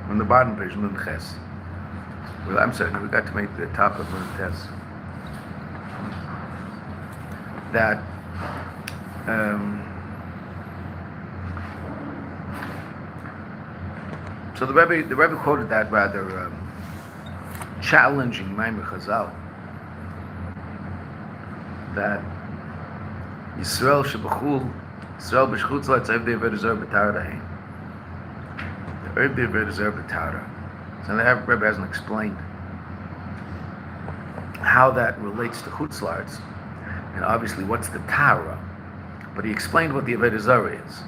On the bottom page, Nun Ches. Well, I'm sorry, we got to make the top of Nun Ches. That so the Rebbe quoted that rather challenging Maimer Chazal, that Yisrael shebachul, Yisrael b'shchutz la'tzav de'aved azar b'tara dahin. The herb de'aved azar b'tara. So the Rebbe hasn't explained how that relates to chutzlarts, and obviously what's the Torah, but he explained what the Avodah Zarah is.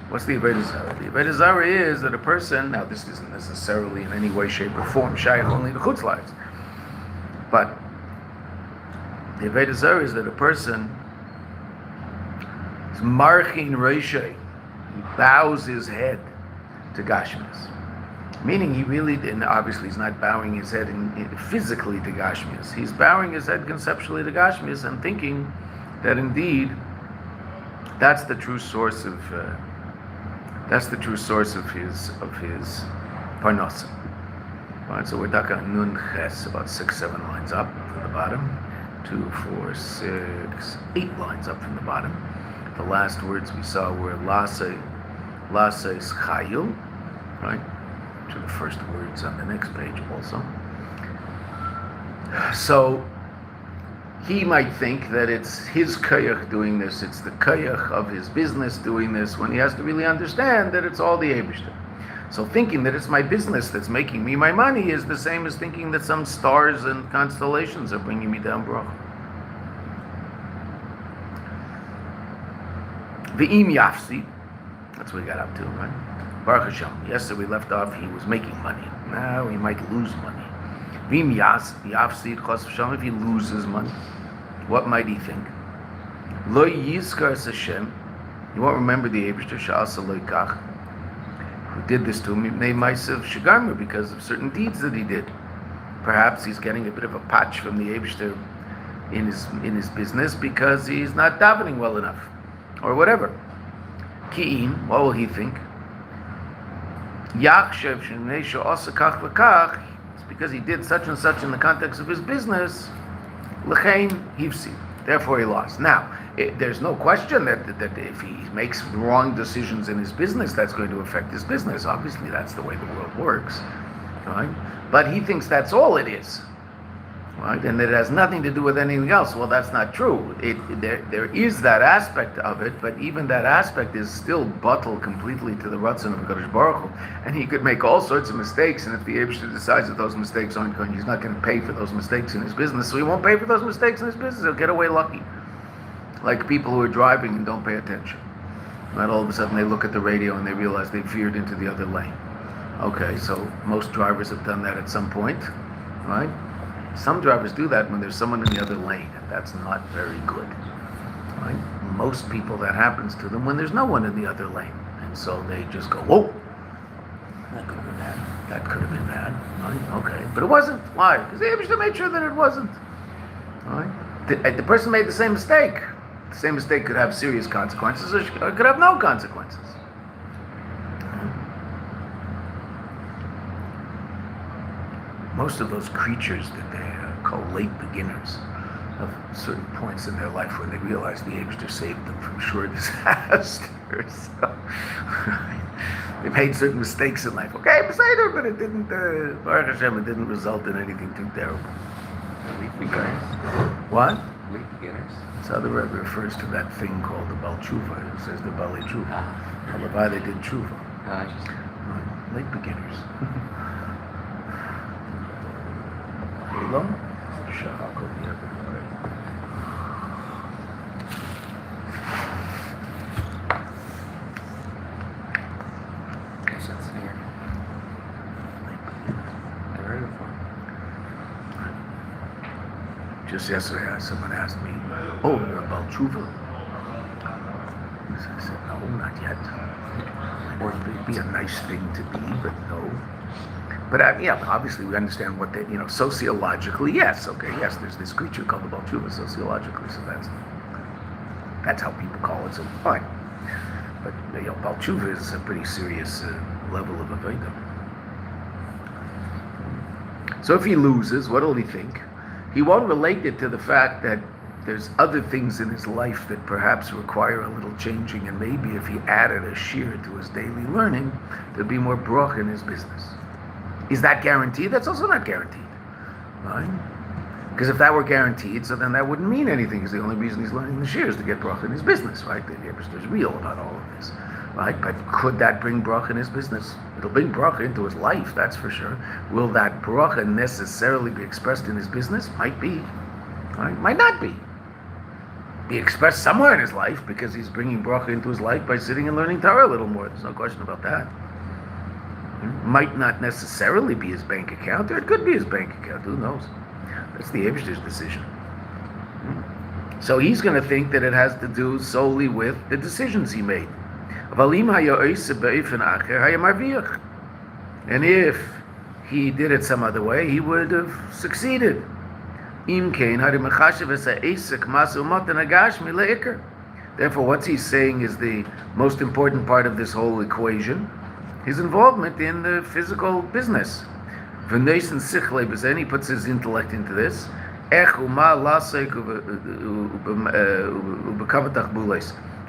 What's the Avodah Zarah? The Avodah Zarah is that a person, now this isn't necessarily in any way, shape, or form shaykh only to chutzlarts, but the Avodah Zarah is that a person is marchin reishei, he bows his head to Gashmias. Meaning he really, and obviously he's not bowing his head physically to Gashmias. He's bowing his head conceptually to Gashmias and thinking that indeed that's the true source of his parnasa. Right, so we're talking Nun Ches, about 6-7 lines up from the bottom, 2, 4, 6, 8 lines up from the bottom. The last words we saw were Lasei Chayil, right? To the first words on the next page also. So he might think that it's his koyach doing this, it's the koyach of his business doing this, when he has to really understand that it's all the Eibishter. So thinking that it's my business that's making me my money is the same as thinking that some stars and constellations are bringing me down bracha. V'im yafsi, that's what we got up to, right? Baruch Hashem. Yesterday we left off, he was making money. Now he might lose money. V'im yafsi, chos v'shem, if he loses money, what might he think? Lo yizkar Hashem, you won't remember the Eibishter, sha'asa lo yikach, who did this to him, mipnei ma'asav shegarmer, because of certain deeds that he did. Perhaps he's getting a bit of a patch from the Eibishter in his business because he's not davening well enough, or whatever. Ki'in, what will he think? Yachshev shenei she'asa kach v'kach, it's because he did such and such in the context of his business, l'chein hivsi, therefore he lost. Now, there's no question that if he makes wrong decisions in his business, that's going to affect his business. Obviously, that's the way the world works, right? But he thinks that's all it is, right? And that it has nothing to do with anything else. Well, that's not true. There is that aspect of it, but even that aspect is still bottled completely to the Ratzon of Kadosh Baruch Hu. And he could make all sorts of mistakes, and if the Eibishter decides that those mistakes aren't going, he's not going to pay for those mistakes in his business, so he won't pay for those mistakes in his business. He'll get away lucky. Like people who are driving and don't pay attention. Right? All of a sudden they look at the radio and they realize they veered into the other lane. Okay, so most drivers have done that at some point, right? Some drivers do that when there's someone in the other lane, and that's not very good, right? Most people, that happens to them when there's no one in the other lane, and so they just go, whoa, that could have been bad, that could have been bad, right? Okay, but it wasn't. Why? Because they have to make sure that it wasn't, right? The person made the same mistake. The same mistake could have serious consequences, or it could have no consequences. Most of those creatures that they call late beginners have certain points in their life where they realize the Eibishter saved them from sure disasters. So, they made certain mistakes in life. Okay, Beseder, but it didn't, Baruch Hashem, it didn't result in anything too terrible. Late beginners. What? Late beginners. That's how the Rebbe refers to that thing called the Bal Tshuva. It says the Balei Tshuva. Halavai, they did Tshuva. Late beginners. Hello? Shahakol Yevon. Guess that's here. I heard it before. Just yesterday, someone asked me, "Oh, you're a Bal Tshuva?" I said, "No, not yet." Or it'd be a nice thing to be, but no. But yeah, obviously we understand what they, sociologically, yes, okay, yes, there's this creature called the Bal Tshuva sociologically, so that's how people call it, so fine. But Bal Tshuva is a pretty serious level of avodah. So if he loses, what will he think? He won't relate it to the fact that there's other things in his life that perhaps require a little changing, and maybe if he added a shear to his daily learning, there'd be more broch in his business. Is that guaranteed? That's also not guaranteed, right? Because if that were guaranteed, so then that wouldn't mean anything, because the only reason he's learning the shear is to get broch in his business, right? The Eberster is real about all of this, right? But could that bring broch in his business? It'll bring broch into his life, that's for sure. Will that broch necessarily be expressed in his business? Might be, right? Might not be. Be expressed somewhere in his life, because he's bringing bracha into his life by sitting and learning Torah a little more. There's no question about that. Might not necessarily be his bank account, or it could be his bank account. Who knows? That's the Eibishter's decision. So he's going to think that it has to do solely with the decisions he made. And if he did it some other way, he would have succeeded. Therefore, what he's saying is the most important part of this whole equation, his involvement in the physical business. And he puts his intellect into this.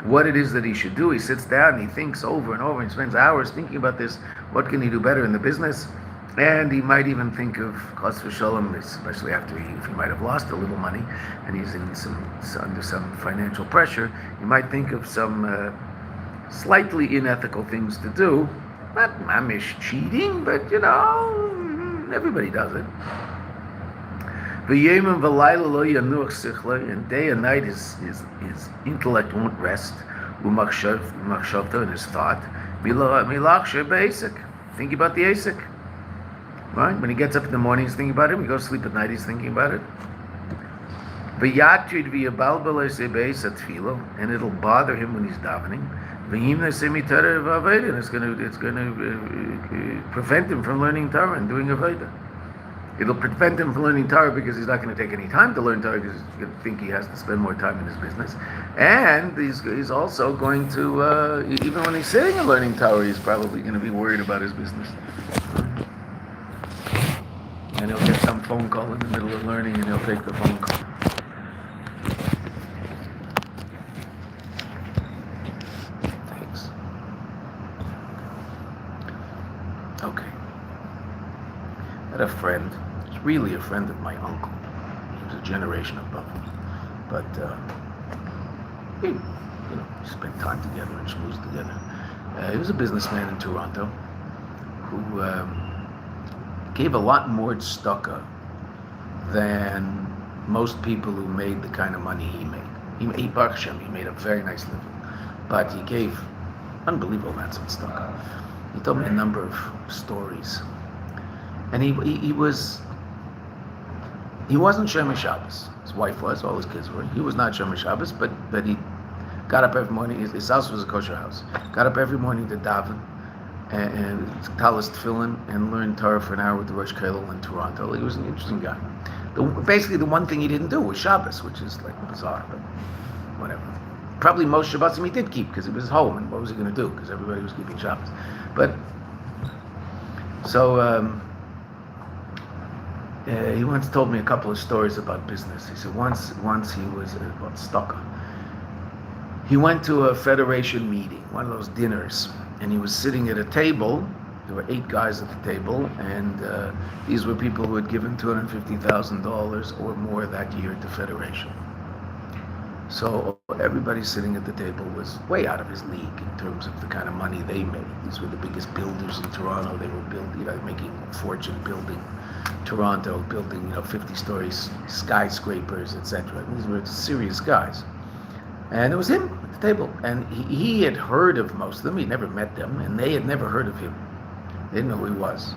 What it is that he should do. He sits down and he thinks over and over and spends hours thinking about this. What can he do better in the business? And he might even think of chas v'sholom, especially after if he might have lost a little money and he's under some financial pressure, he might think of some slightly unethical things to do. Not mamish cheating, but everybody does it. And day and night his intellect won't rest. And his thought. Think about the Asik. Right? When he gets up in the morning, he's thinking about it. When he goes to sleep at night, he's thinking about it. And it'll bother him when he's davening. And it's going to prevent him from learning Torah and doing Avodah. It'll prevent him from learning Torah because he's not going to take any time to learn Torah, because he's going to think he has to spend more time in his business. And he's also going to, even when he's sitting and learning Torah, he's probably going to be worried about his business. And he'll get some phone call in the middle of learning, and he'll take the phone call. Thanks. Okay. I had a friend. He's really a friend of my uncle. He was a generation above me. But we spent time together and schmoozed together. He was a businessman in Toronto who gave a lot more tzedakah than most people who made the kind of money he made. He made Baruch Hashem, he made a very nice living, but he gave unbelievable amounts of tzedakah. He told me a number of stories, and he wasn't Shomer Shabbos. His wife was, all his kids were. He was not Shomer Shabbos, but he got up every morning. His house was a kosher house. Got up every morning to daven and talis tefillin and learned Torah for an hour with the Rosh Kollel in Toronto. He was an interesting guy. Basically, the one thing he didn't do was Shabbos, which is like bizarre, but whatever. Probably most Shabbosim he did keep because it was home, and what was he going to do? Because everybody was keeping Shabbos. But so he once told me a couple of stories about business. He said once he was about Stocker. He went to a federation meeting, one of those dinners. And he was sitting at a table. There were 8 guys at the table, and these were people who had given $250,000 or more that year to Federation. So everybody sitting at the table was way out of his league in terms of the kind of money they made. These were the biggest builders in Toronto. They were making a fortune building Toronto, building 50-story skyscrapers, etc. These were serious guys. And it was him at the table. And he had heard of most of them. He'd never met them. And they had never heard of him. They didn't know who he was.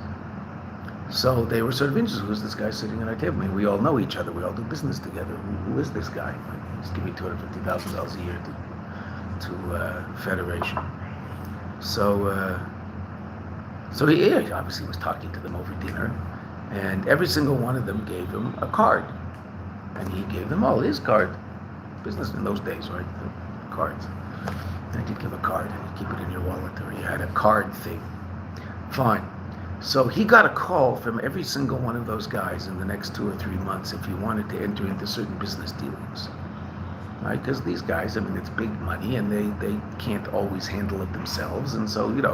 So they were sort of interested. Who's this guy sitting at our table? I mean, we all know each other. We all do business together. Who is this guy? He's giving $250,000 a year to Federation. So he obviously was talking to them over dinner. And every single one of them gave him a card. And he gave them all his card. Business in those days, right? The cards. And you'd give a card and you'd keep it in your wallet, or you had a card thing. Fine. So he got a call from every single one of those guys in the next 2 or 3 months if he wanted to enter into certain business dealings. Right? Because these guys, I mean, it's big money and they can't always handle it themselves. And so, if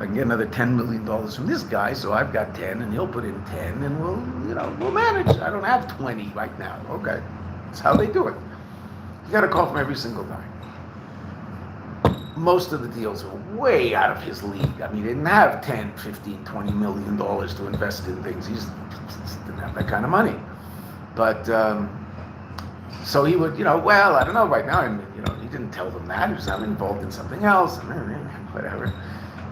I can get another $10 million from this guy, so I've got 10 and he'll put in 10 and we'll manage. I don't have 20 right now. Okay. That's how they do it. He got a call from every single guy. Most of the deals were way out of his league. I mean, he didn't have 10, 15, $20 million to invest in things. He just didn't have that kind of money. But, so he would, well, I don't know right now, and, he didn't tell them that. He was involved in something else, and whatever.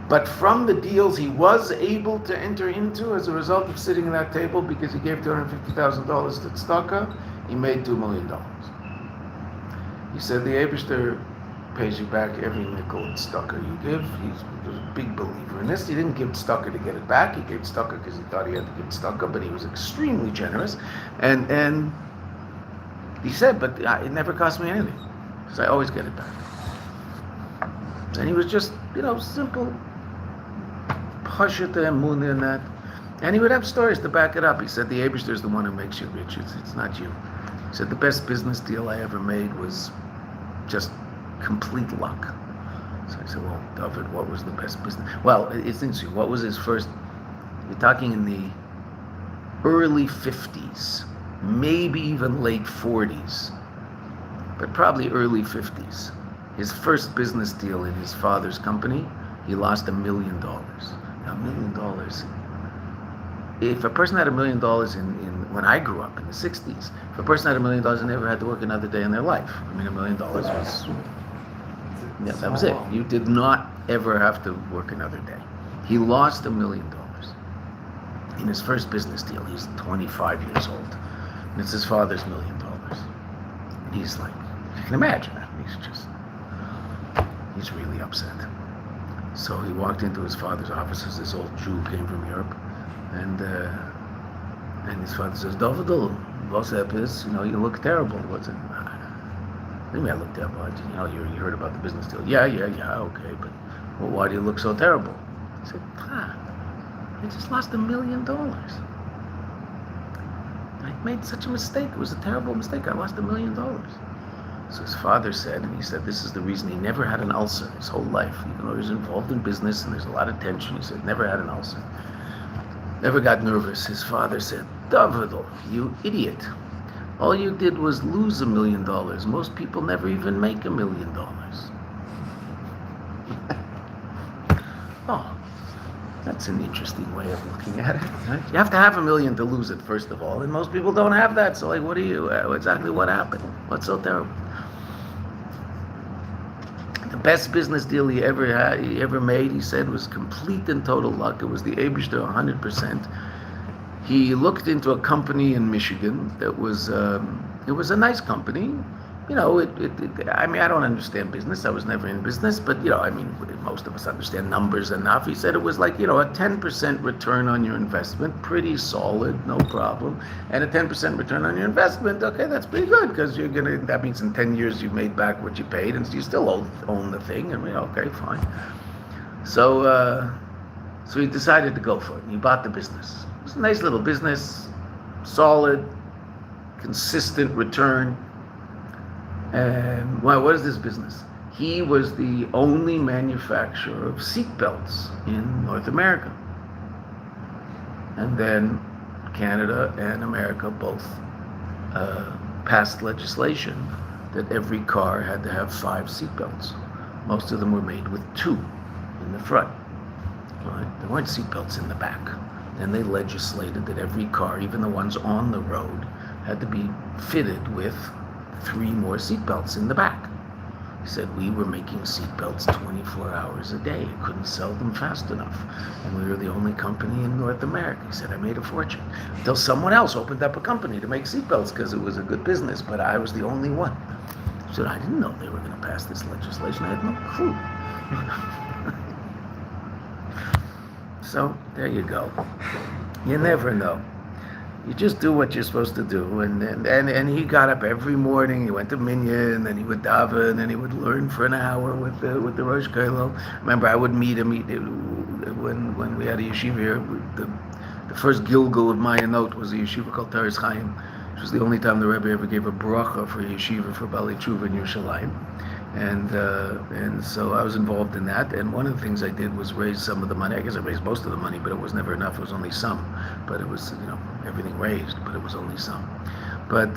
But from the deals he was able to enter into as a result of sitting at that table because he gave $250,000 to tzedakah, he made $2 million. He said the Eibishter pays you back every nickel in tzedakah you give. He was a big believer in this. He didn't give tzedakah to get it back. He gave tzedakah because he thought he had to give tzedakah, but he was extremely generous. And he said, but it never cost me anything because I always get it back. And he was just, simple, pashut emunah and that. And he would have stories to back it up. He said, the Eibishter is the one who makes you rich. It's not you. He said, the best business deal I ever made was just complete luck. So I said, well, David, what was the best business? Well, it's interesting. What was his first? We're talking in the early 50s, maybe even late 40s, but probably early 50s. His first business deal in his father's company, he lost $1 million. Now, $1 million. If a person had $1 million in when I grew up in the 60s, if a person had $1 million, they never had to work another day in their life. I mean, $1 million was, that was it. You did not ever have to work another day. He lost $1 million in his first business deal. He's 25 years old. And it's his father's $1 million. And he's like, you can imagine that. He's really upset. So he walked into his father's offices. This old Jew came from Europe. And his father says, Davidel, what's up is, you look terrible. What's it? What do you mean I look terrible? You heard about the business deal. Yeah, okay, but well, why do you look so terrible? He said, I just lost $1 million. I made such a mistake. It was a terrible mistake. I lost $1 million. So his father said, and he said this is the reason he never had an ulcer his whole life. Even though he was involved in business and there's a lot of tension, he said, never had an ulcer. Never got nervous. His father said, Davidel, you idiot. All you did was lose $1 million. Most people never even make $1 million. Oh, that's an interesting way of looking at it. Right? You have to have $1 million to lose it, first of all, and most people don't have that. So, exactly what happened? What's so terrible? The best business deal he ever made, he said, was complete and total luck. It was the Eibishter 100%. He looked into a company in Michigan that was, it was a nice company. I don't understand business. I was never in business, but, most of us understand numbers enough. He said it was like, a 10% return on your investment, pretty solid, no problem. And a 10% return on your investment, okay, that's pretty good, because that means in 10 years you've made back what you paid, and you still own the thing. Okay, fine. So he decided to go for it, and he bought the business. It was a nice little business, solid, consistent return. And what is this business? He was the only manufacturer of seatbelts in North America. And then Canada and America both passed legislation that every car had to have 5 seatbelts. Most of them were made with 2 in the front. Right? There weren't seatbelts in the back. Then they legislated that every car, even the ones on the road, had to be fitted with 3 more seatbelts in the back. He said we were making seatbelts 24 hours a day. Couldn't sell them fast enough. And we were the only company in North America. He said I made a fortune. Until someone else opened up a company to make seatbelts because it was a good business, but I was the only one. He said I didn't know they were going to pass this legislation. I had no clue. So there you go. You never know. You just do what you're supposed to do, and he got up every morning. He went to minyan, and he would daven, and he would learn for an hour with the Rosh Kollel. Remember, I would meet him when we had a yeshiva here. The first Gilgul of Mayanot was a yeshiva called Torah Chaim, which was the only time the Rabbi ever gave a bracha for a yeshiva for Bali Tshuva in Yerushalayim. And so I was involved in that, and one of the things I did was raise some of the money. I guess I raised most of the money, but it was never enough. It was only some, but it was, everything raised, but it was only some. But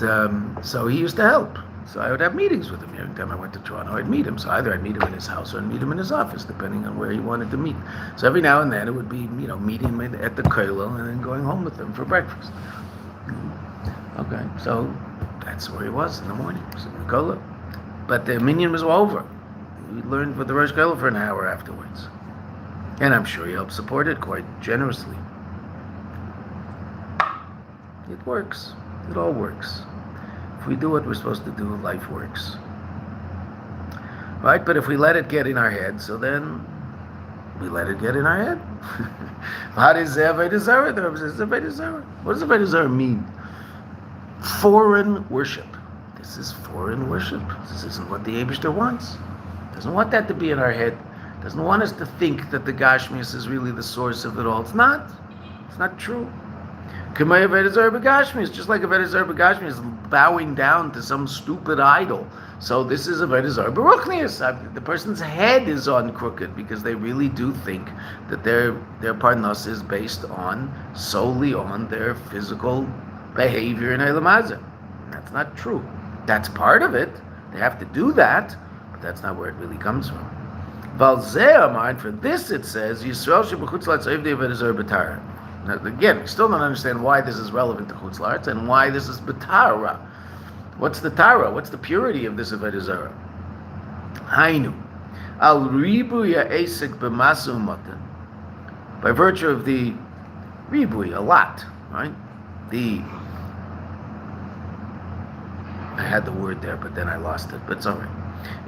so he used to help. So I would have meetings with him. Every time I went to Toronto, I'd meet him. So either I'd meet him in his house or I'd meet him in his office, depending on where he wanted to meet. So every now and then it would be, meeting him at the Kollel and then going home with him for breakfast. Okay, so that's where he was in the morning, was in the Kollel. But the minyan was over. We learned with the Rosh Kollel for an hour afterwards. And I'm sure he helped support it quite generously. It works. It all works. If we do what we're supposed to do, life works. Right? But if we let it get in our head, so then we let it get in our head. What does Avodah Zarah mean? Foreign worship. This is foreign worship. This isn't what the Eibishter wants. Doesn't want that to be in our head. Doesn't want us to think that the Gashmias is really the source of it all. It's not. It's not true. Kamei Avodah Zarah b'Gashmias, just like Avodah Zarah b'Gashmias is bowing down to some stupid idol. So this is Avodah Zarah b'Ruchnias. The person's head is on crooked because they really do think that their parnas is based solely on their physical behavior in Eilam Hazeh. That's not true. That's part of it. They have to do that, but that's not where it really comes from. Valzeh, for this it says, Yisrael shebechutz la'aretz oivdei Avodah Zarah b'Tara. Now, again, we still don't understand why this is relevant to Chutz La'aretz and why this is b'Tara. What's the Tara? What's the purity of this Avodah Zarah? Hainu, al ribuy ha'esek b'masu u'matan. By virtue of the ribuy, a lot, right? I had the word there, but then I lost it. But it's all right.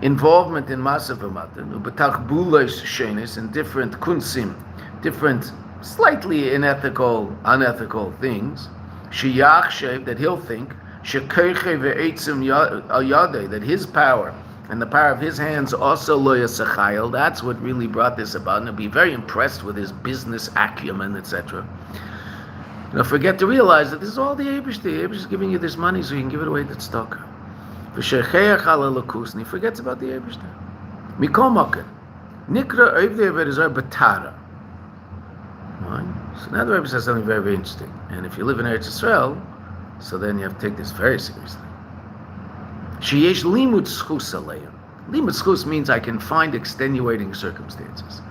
Involvement in masav u'matan, u'b'tachbulos shenis, in different kunsim, different slightly unethical things. Sheyachshev, that he'll think, shekeiche ve'etzim al yadei, that his power and the power of his hands also lo yasachayil. That's what really brought this about, and he'll be very impressed with his business acumen, etc. Forget to realize that this is all the Eibishter. The Eibishter is giving you this money so you can give it away to tzedakah. And he forgets about the Eibishter. Mikol Moken, Nikra Oivdei Avodah Zarah b'Tara. So now the Rabbi says something very, very interesting. And if you live in Eretz Yisrael, so then you have to take this very seriously. Sheyesh limud schus aleim. Limud schus means I can find extenuating circumstances.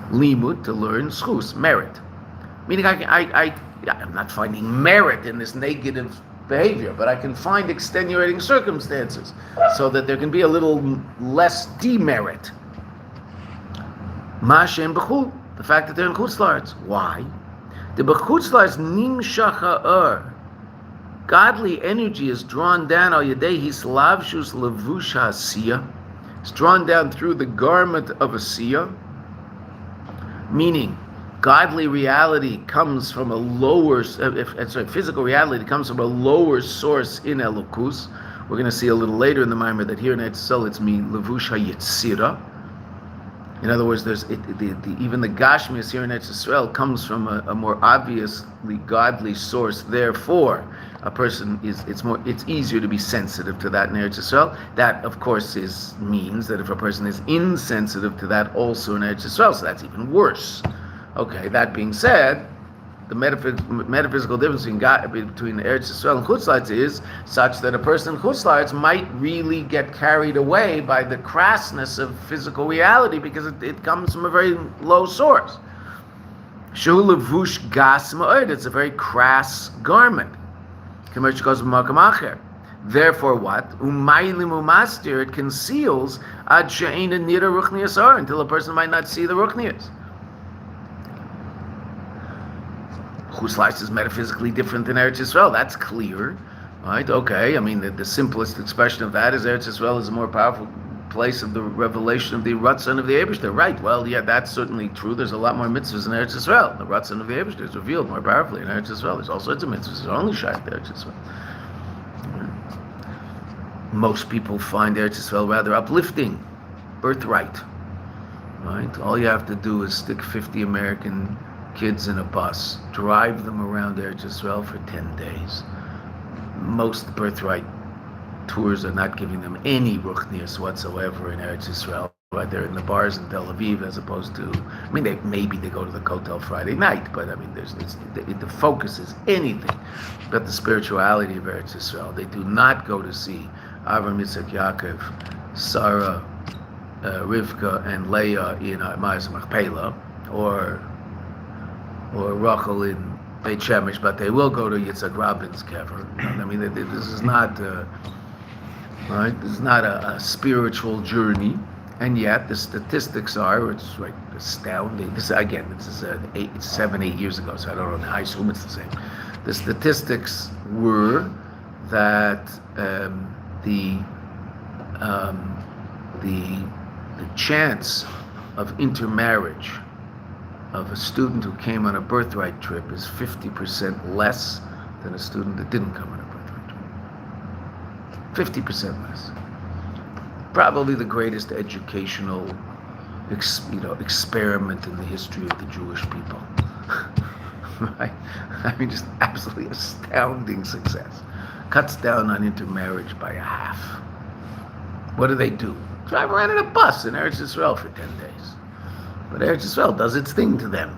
Limud, to learn, schus, merit. Meaning I'm not finding merit in this negative behavior, but I can find extenuating circumstances so that there can be a little less demerit. Ma'ashem b'chul, the fact that they're in Chutz La'aretz. Why? The b'chutz la'aretz nimshach ha'or. Godly energy is drawn down al yedei hislavshus levush ha'asiyah. It's drawn down through the garment of a siyah, meaning godly reality comes from a lower, physical reality comes from a lower source in Elokus. We're going to see a little later in the Maimer that here in Eretz Yisrael it's me levush hayetzira. In other words, even the Gashmias here in Eretz Yisrael comes from a more obviously godly source. Therefore, a person it's easier to be sensitive to that in Eretz Yisrael. That, of course, means that if a person is insensitive to that also in Eretz Yisrael, so that's even worse. Okay, that being said, the metaphysical difference between Eretz Yisrael and Chutz La'aretz is such that a person in Chutz La'aretz might really get carried away by the crassness of physical reality because it comes from a very low source. Shehu levush gas ma'od, it's a very crass garment. Therefore, what? Umaylim umastir, it conceals ad she'eina nira ruchnias or, until a person might not see the ruchnias. Chutz La'aretz is metaphysically different than Eretz Yisrael. That's clear, right? Okay. I mean, the simplest expression of that is Eretz Yisrael is a more powerful place of the revelation of the Ratzon of the Eibishter. Right, well, yeah, that's certainly true. There's a lot more mitzvahs in Eretz Yisrael. The Ratzon of the Eibishter is revealed more powerfully in Eretz Yisrael. There's all sorts of mitzvahs that are only shy in Eretz Yisrael. Most people find Eretz Yisrael rather uplifting, birthright. Right? All you have to do is stick 50 American kids in a bus, drive them around Eretz Yisrael for 10 days. Most birthright tours are not giving them any ruchnias whatsoever in Eretz Yisrael. Right, they're in the bars in Tel Aviv as opposed to, I mean, maybe they go to the Kotel Friday night, but I mean, the focus is anything but the spirituality of Eretz Yisrael. They do not go to see Avram, Yitzchak, Yaakov, Sarah, Rivka, and Leah in Ma'aseh Machpelah, or Rachel in Beit Shemesh, but they will go to Yitzhak Rabin's kever. I mean, this is not right. This is not a spiritual journey, and yet the statistics are it's like astounding. This again, this is 7-8 years ago, so I don't know. I assume it's the same. The statistics were that the chance of intermarriage of a student who came on a birthright trip is 50% less than a student that didn't come on a birthright trip. 50% less. Probably the greatest educational experiment in the history of the Jewish people. Right? I mean, just absolutely astounding success. Cuts down on intermarriage by a half. What do? Drive around in a bus in Eretz Yisrael for 10 days. But Eretz Yisrael does its thing to them.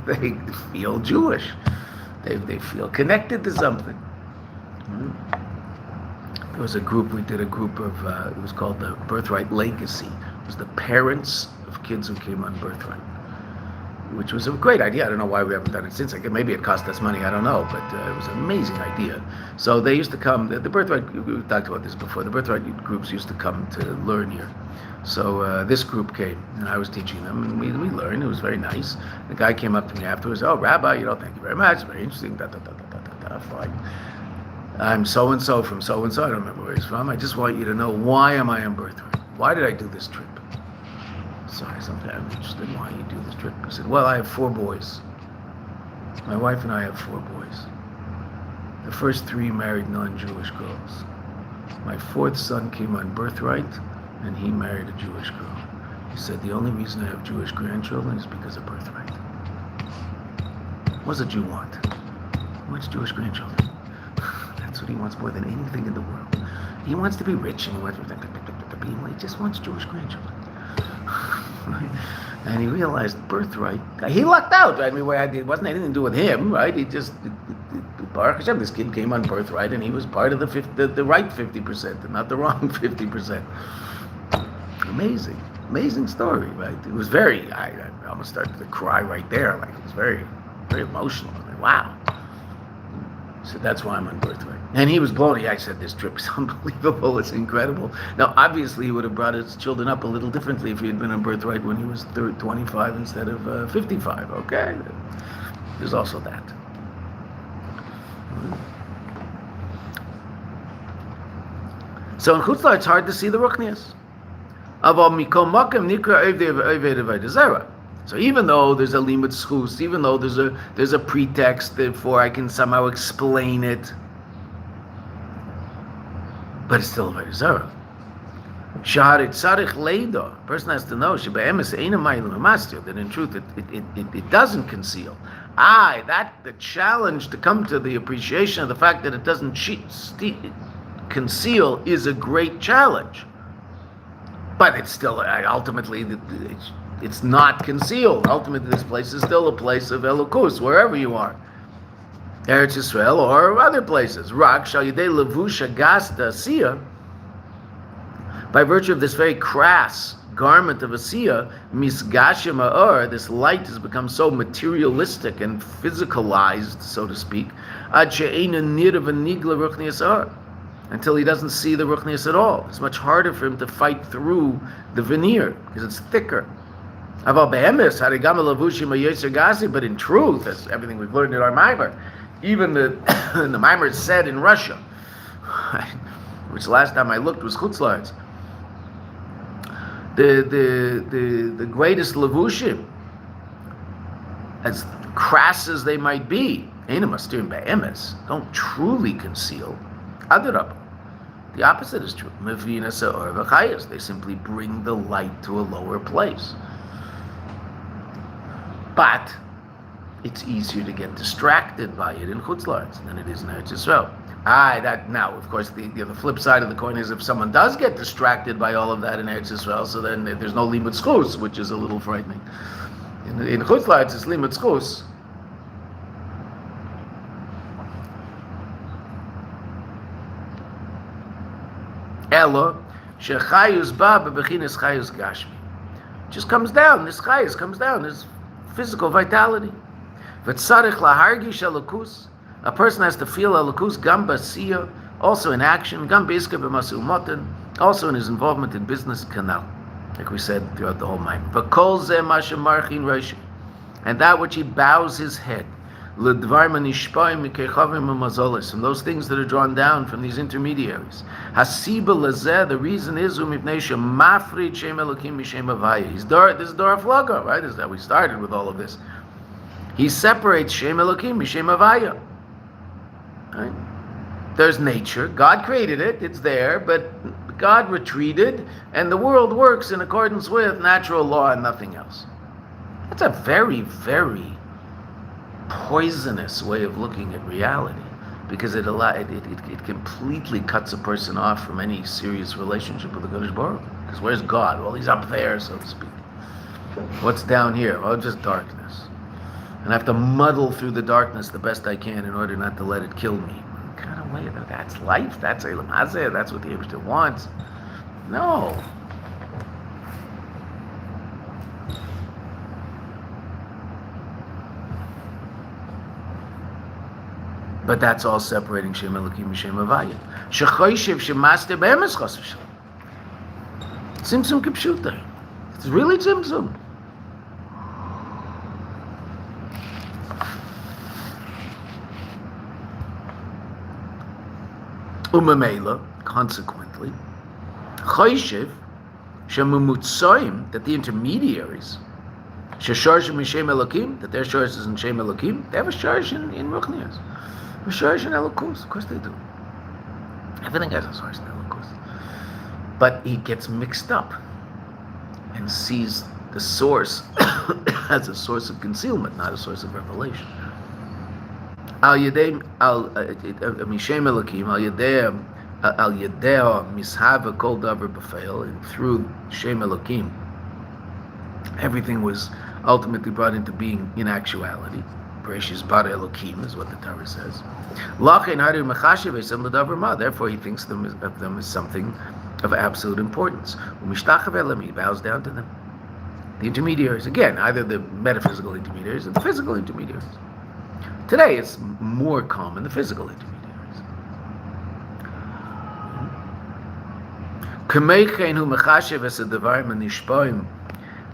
They feel Jewish. They feel connected to something. There was a group, we did a group of, it was called the Birthright Legacy. It was the parents of kids who came on Birthright, which was a great idea. I don't know why we haven't done it since. Maybe it cost us money, I don't know, but it was an amazing idea. So they used to come, the Birthright, we talked about this before, the Birthright groups used to come to learn here. So this group came, and I was teaching them, and we learned. It was very nice. The guy came up to me afterwards, "Oh, Rabbi, thank you very much, very interesting, fine. I'm so-and-so from so-and-so, I don't remember where he's from. I just want you to know, why am I on Birthright? Why did I do this trip?" So I said, "I'm interested in why you do this trip." He said, "Well, I have 4 boys. My wife and I have 4 boys. The first 3 married non-Jewish girls. My 4th son came on Birthright, and he married a Jewish girl. He said, the only reason I have Jewish grandchildren is because of Birthright." What does a Jew want? He wants Jewish grandchildren. That's what he wants more than anything in the world. He wants to be rich, and he just wants Jewish grandchildren. And he realized Birthright. He lucked out. I mean, it wasn't anything to do with him, right? He just, Baruch Hashem, this kid came on Birthright, and he was part of the right 50%, and not the wrong 50%. Amazing story, right? It was I almost started to cry right there. Like, it was very, very emotional. Like, wow. So that's why I'm on Birthright. And he was blown. I said, this trip is unbelievable. It's incredible. Now, obviously, he would have brought his children up a little differently if he had been on Birthright when he was 25 instead of 55. Okay? There's also that. So in Chutzlah, it's hard to see the Ruchnias. So even though there's a limud schus, even though there's a pretext, therefore I can somehow explain it, but it's still a Avodah Zarah. A person has to know that in truth it doesn't conceal. The challenge to come to the appreciation of the fact that it doesn't conceal is a great challenge. But it's still, ultimately, it's not concealed. Ultimately, this place is still a place of Elokus, wherever you are. Eretz Yisrael or other places. Rak shal yidei levusha gasta asiyah. By virtue of this very crass garment of asiyah, misgashim ha'or, this light has become so materialistic and physicalized, so to speak, ad she'eina nir v'nigla ruchnias ha'or, until he doesn't see the ruchnias at all. It's much harder for him to fight through the veneer because it's thicker. But in truth, as everything we've learned in our Maimer, even the Maimer is said in Russia, which last time I looked was Chutzlards, The greatest levushim, as crass as they might be, don't truly conceal. Adarabah. The opposite is true. They simply bring the light to a lower place. But it's easier to get distracted by it in Chutz La'aretz than it is in Eretz Yisrael. Now, of course, the flip side of the coin is if someone does get distracted by all of that in Eretz Yisrael, so then there's no limud schus, which is a little frightening. In Chutz La'aretz, it's limud schus. Elo shechayus ba bebechinas chayus gashmi. Just comes down. This chayus comes down. This physical vitality. V'tzarich lahargish elokus. A person has to feel elokus gam b'asiyah, also in action, gam b'iska b'masul moten, also in his involvement in business canal, like we said throughout the whole mind. V'kol zeh ma shemarchin roshi, and that which he bows his head. L'dvar manishpaim mikechavim u'mazolis, from those things that are drawn down from these intermediaries. Hasiba lezeh, the reason is umipnei shemafrid shem elokim mishem havaya. This is Dor Aflaga, right? This is how we started with all of this. He separates shem elokim mishem havaya. Right? There's nature. God created it. It's there, but God retreated, and the world works in accordance with natural law and nothing else. That's a very, very poisonous way of looking at reality, because it completely cuts a person off from any serious relationship with the Kadosh Baruch Hu. Because where's God? Well, he's up there, so to speak. What's down here? Well, just darkness. And I have to muddle through the darkness the best I can in order not to let it kill me. What kind of way? That's life. That's Eilam Hazeh. That's what the Eibishter wants. No. But that's all separating Shem Elokim Mishem Havaya. Shechoyshev shemaster be'emes chas v'shalom. Tzimtzum kipshuta. It's really tzimtzum. Umamela, consequently, choyshev shemumutsoim, that the intermediaries, shesharshim Mishem Elokim, that their shorsh is in Shem Elokim, they have a shorsh in Ruchnias. Shorsh in Elokus, of course they do. Everything has a source in Elokus. But he gets mixed up and sees the source as a source of concealment, not a source of revelation. Al Yedei Mishem Elokim, Al Yedei Mishava Kol Davar B'Feil, and through Shem Elokim, everything was ultimately brought into being in actuality. Bereshis bara Elokim is what the Torah says. Therefore, he thinks of them as something of absolute importance. He bows down to them. The intermediaries, again, either the metaphysical intermediaries or the physical intermediaries. Today, it's more common, the physical intermediaries.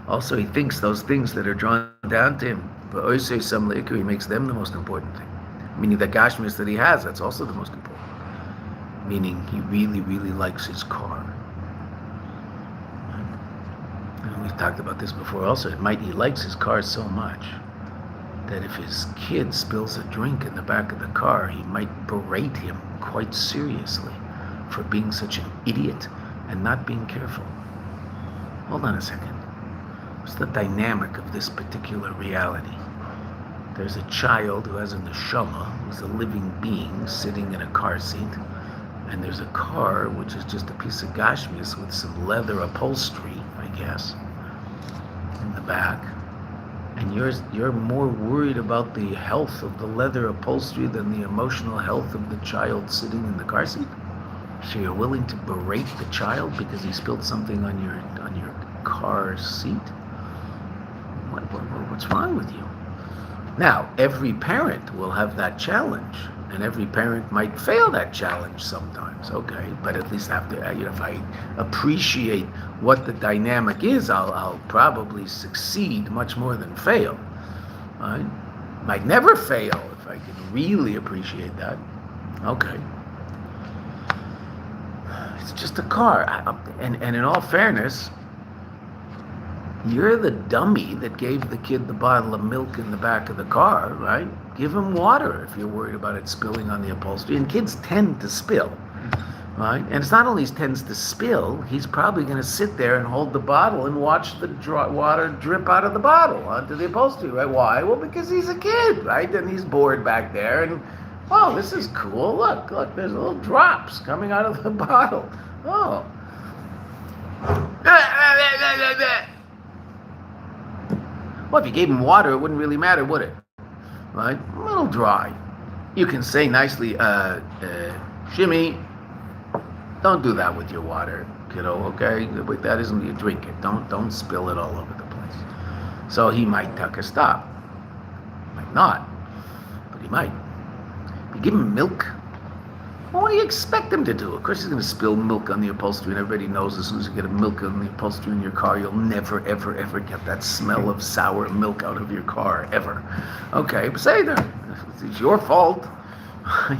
Also, he thinks those things that are drawn down to him, he makes them the most important thing. Meaning the gashmis that he has, that's also the most important. Meaning he really, really likes his car. And we've talked about this before also. He likes his car so much that if his kid spills a drink in the back of the car, he might berate him quite seriously for being such an idiot and not being careful. Hold on a second. What's the dynamic of this particular reality? There's a child who has a neshama, who's a living being sitting in a car seat, and there's a car which is just a piece of gashmis with some leather upholstery, I guess, in the back. And you're more worried about the health of the leather upholstery than the emotional health of the child sitting in the car seat? So you're willing to berate the child because he spilled something on your car seat? What's wrong with you? Now, every parent will have that challenge, and every parent might fail that challenge sometimes. Okay, but at least after, if I appreciate what the dynamic is, I'll probably succeed much more than fail. Right? Might never fail if I can really appreciate that. Okay. It's just a car, and in all fairness, You're the dummy that gave the kid the bottle of milk in the back of the car, right? Give him water if you're worried about it spilling on the upholstery. And kids tend to spill, right? And it's not only he tends to spill, he's probably going to sit there and hold the bottle and watch the water drip out of the bottle onto the upholstery, right? Why? Well, because he's a kid, right? And he's bored back there and, oh, this is cool. Look, there's little drops coming out of the bottle. Oh. Well, if you gave him water, it wouldn't really matter, would it? Right? A little dry. You can say nicely, Shimmy, don't do that with your water, kiddo, okay? That isn't you drink it. Don't spill it all over the place. So he might take a stop. Might not, but he might. If you give him milk, well, what do you expect him to do? Of course he's going to spill milk on the upholstery, and everybody knows as soon as you get a milk on the upholstery in your car, you'll never, ever, ever get that smell of sour milk out of your car, ever. Okay, but say that. It's your fault.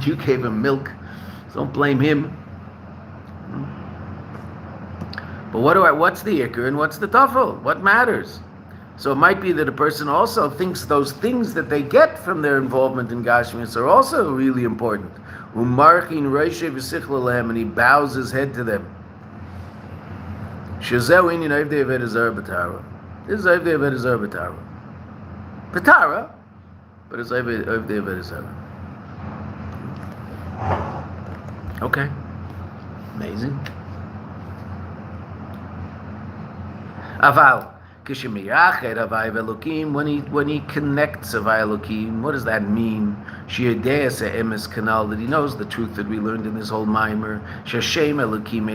You gave him milk. So don't blame him. But what's the ikr and what's the tafel? What matters? So it might be that a person also thinks those things that they get from their involvement in Gashmias are also really important. And he bows his head to them. This is Patara, but it's okay. Amazing. Aval. When he connects Havai Elokim, what does that mean? That he knows the truth that we learned in this whole mimer. That Shem Elokim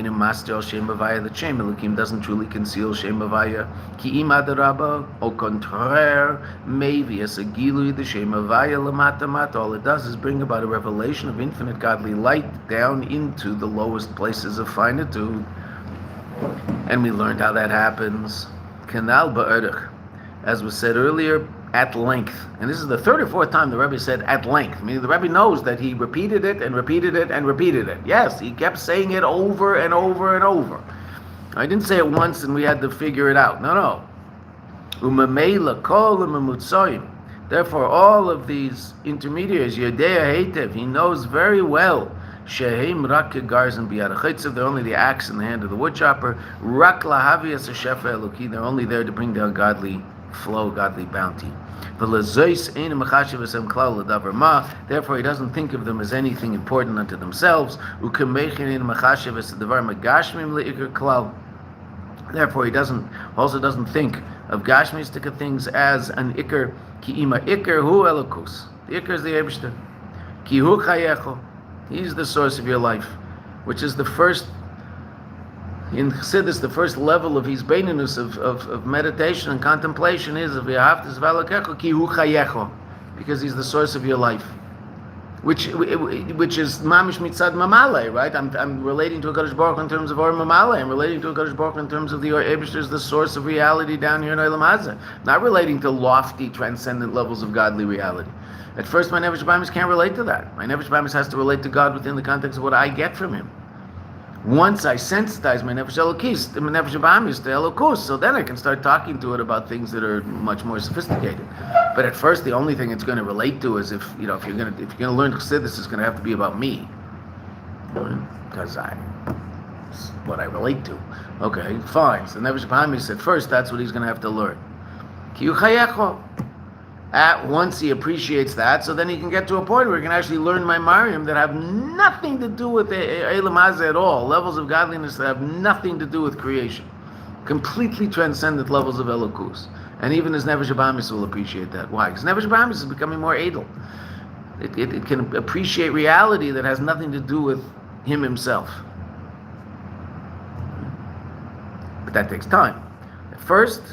doesn't truly conceal Shem Havaya. Ki ima derabba, au contraire, maybe as a gilui the Shem Havaya lamata mata. All it does is bring about a revelation of infinite godly light down into the lowest places of finitude. And we learned how that happens. Kanal ba'erich, as was said earlier, at length. And this is the third or fourth time the Rabbi said at length, meaning the Rabbi knows that he repeated it and repeated it and repeated it. Yes, he kept saying it over and over and over. I didn't say it once and we had to figure it out. No. Umameila kol umamutsoyim. Therefore, all of these intermediaries, Yedea Heitev, he knows very well. Shehem rak garzim biyad chaytzav. They're only the axe in the hand of the woodchopper. Rak lahavias shefa eloki. They're only there to bring down godly flow, godly bounty. Therefore, he doesn't think of them as anything important unto themselves. Therefore, he also doesn't think of gashmistic things as an ikr. Ki ima ikr hu elokus. The ikr is the Eibishter. Ki hu chayecho. He's the source of your life, which is the first, in Chassidus, the first level of his beinunus of meditation and contemplation is of V'ahavtas v'alakecho ki hu chayecho, because he's the source of your life, which is mamish mitzad mamale, right? I'm relating to a Kadosh Baruch Hu in terms of or mamale. I'm relating to a Kadosh Baruch Hu in terms of the Eibishter is the source of reality down here in Olam Hazeh. Not relating to lofty, transcendent levels of godly reality. At first, my Nefesh Bahamis can't relate to that. My Nefesh Bahamis has to relate to God within the context of what I get from Him. Once I sensitize my Nefesh Elokis, my Nefesh Bahamis to Elokus, so then I can start talking to it about things that are much more sophisticated. But at first, the only thing it's going to relate to is if you're going to learn Chassidus, it's going to have to be about me, because it's what I relate to. Okay, fine. So Nefesh Bahamis at first, that's what he's going to have to learn. Ki hu chayecho. Once he appreciates that, so then he can get to a point where he can actually learn my Mariam that have nothing to do with Eilam Hazeh at all, levels of godliness that have nothing to do with creation, completely transcendent levels of Elokus. And even his Nefesh Bahamis will appreciate that. Why? Because Nefesh Bahamis is becoming more edel. It can appreciate reality that has nothing to do with him himself. But that takes time. At first,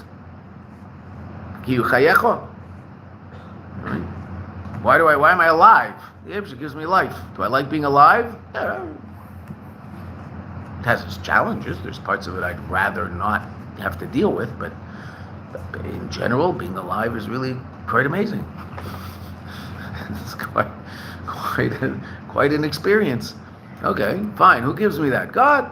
Ki hu chayecho. Right? Why am I alive? The Eibishter gives me life. Do I like being alive? Yeah. It has its challenges. There's parts of it I'd rather not have to deal with, but in general, being alive is really quite amazing. It's quite an experience. Okay, fine. Who gives me that? God.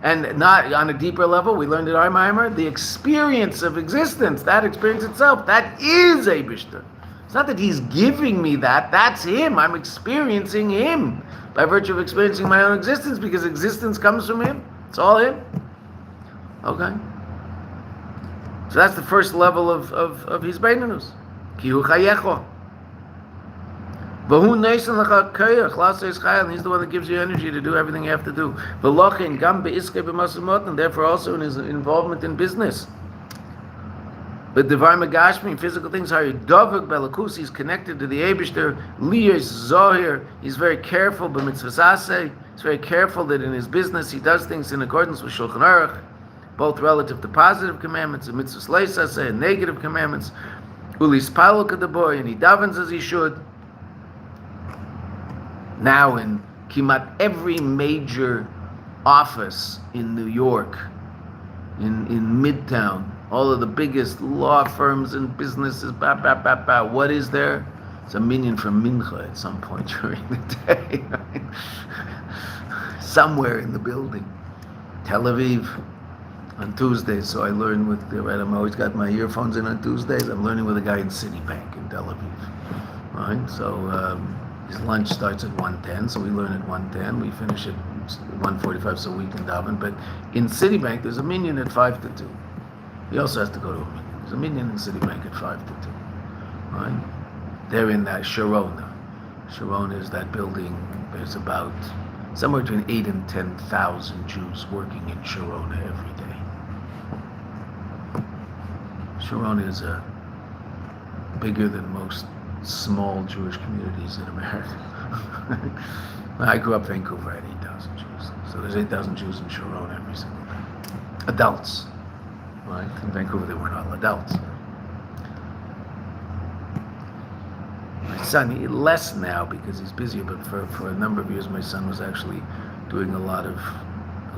And not on a deeper level, we learned in our Maimer, the experience of existence, that experience itself, that is Eibishter. It's not that he's giving me that, that's him. I'm experiencing him by virtue of experiencing my own existence, because existence comes from him. It's all him. Okay? So that's the first level of his Beinanus. Ki hu chayecho. V'hu neisen lecha koyach, l'aseh chayil, and he's the one that gives you energy to do everything you have to do. V'lochin gam be'iskei b'masamot, and therefore also in his involvement in business. But devar megashmi, physical things, are dovuk belakus, he's connected to the Eibishter. Liyos zohir, he's very careful b'mitzvahs aseh, he's very careful that in his business he does things in accordance with Shulchan Aruch, both relative to positive commandments and mitzvahs leis aseh, and negative commandments. Ulis palel kadaboy, and he davens as he should. Now in Kimat every major office in New York, in Midtown, all of the biggest law firms and businesses, what is there? It's a minyan from Mincha at some point during the day. Right? Somewhere in the building. Tel Aviv on Tuesdays, so I learn with, right, I'm always got my earphones in on Tuesdays, I'm learning with a guy in Citibank in Tel Aviv. Right? So, his lunch starts at 1:10, so we learn at 1:10. We finish at 1:45, so we can daven. But in Citibank, there's a minyan at 5 to 2. He also has to go to a minyan. There's a minyan in Citibank at 5 to 2. Right? They're in that Sharona. Sharona is that building. There's about somewhere between 8 and 10,000 Jews working in Sharona every day. Sharona is bigger than most small Jewish communities in America. I grew up in Vancouver, I had 8,000 Jews. So there's 8,000 Jews in Sharon every single day. Adults. Right? In Vancouver they weren't all adults. My son, less now because he's busier, but for a number of years my son was actually doing a lot of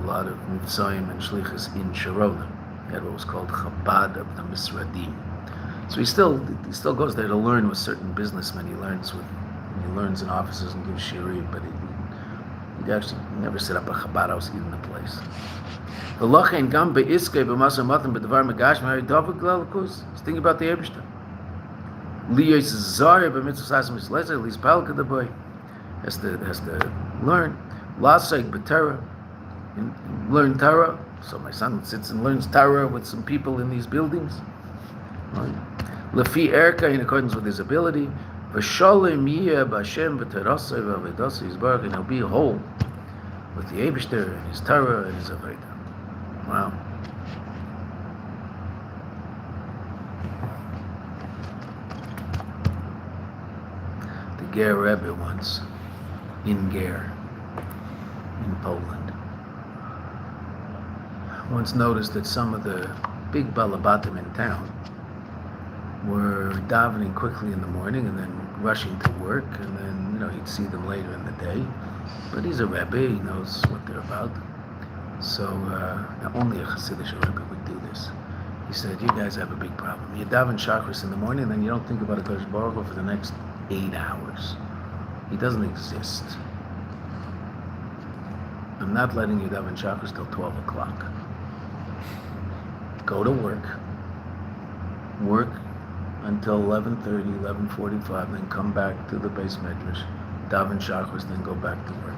Mitzrayim and Shlichus in Sharona. He had what was called Chabad of the Misradim. So he still goes there to learn with certain businessmen. He learns in offices and gives shirim, but he actually never set up a Chabad house in the place. He's thinking about the Eibishter. Has to learn. Learn Torah. So my son sits and learns Torah with some people in these buildings. Right? Lefi erka, in accordance with his ability, v'sholem yeh b'Hashem v'terasei v'avedasei yisbarach, and he'll be whole with the Eibishter and his Torah and his Avodah. Wow. The Ger Rebbe once in Ger, in Poland, once noticed that some of the big balabatim in town were davening quickly in the morning and then rushing to work, and then he'd see them later in the day. But he's a Rabbi, he knows what they're about. So only a Chassidus Rabbi would do this. He said, "You guys have a big problem. You daven Shachris in the morning, and then you don't think about HaKadosh Baruch Hu for the next 8 hours. He doesn't exist. I'm not letting you daven Shachris till 12 o'clock. Go to work until 11:30, 11:45, then come back to the base medrash, daven Shachris, then go back to work."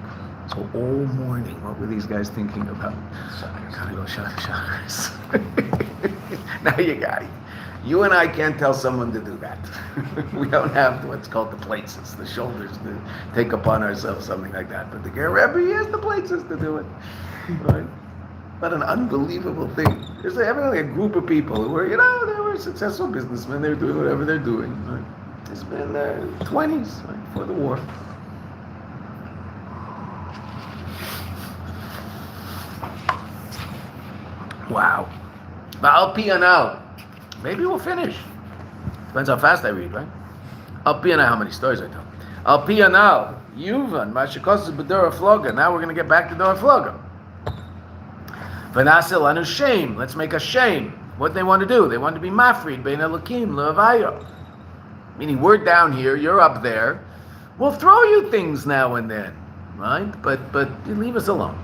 So all morning, what were these guys thinking about? Gotta go Shachris. Now you and I can't tell someone to do that. We don't have what's called the places, the shoulders to take upon ourselves something like that. But the Ger Rebbe has the places to do it. Right? What an unbelievable thing. There's evidently a group of people who were, they were successful businessmen. They were doing whatever they're doing. Right? It's been 20s, right, before the war. Wow. Ba'al Piyanal. Maybe we'll finish. Depends how fast I read, right? Al Piyanal, how many stories I tell. Al Piyanal. Yuvan. Mashikos is B'dora Floga. Now we're going to get back to Dora Floga. V'nasil anu shame. Let's make a shame. What they want to do? They want to be mafrid bein elokim le'avayo. Meaning we're down here, you're up there. We'll throw you things now and then, right? But you leave us alone.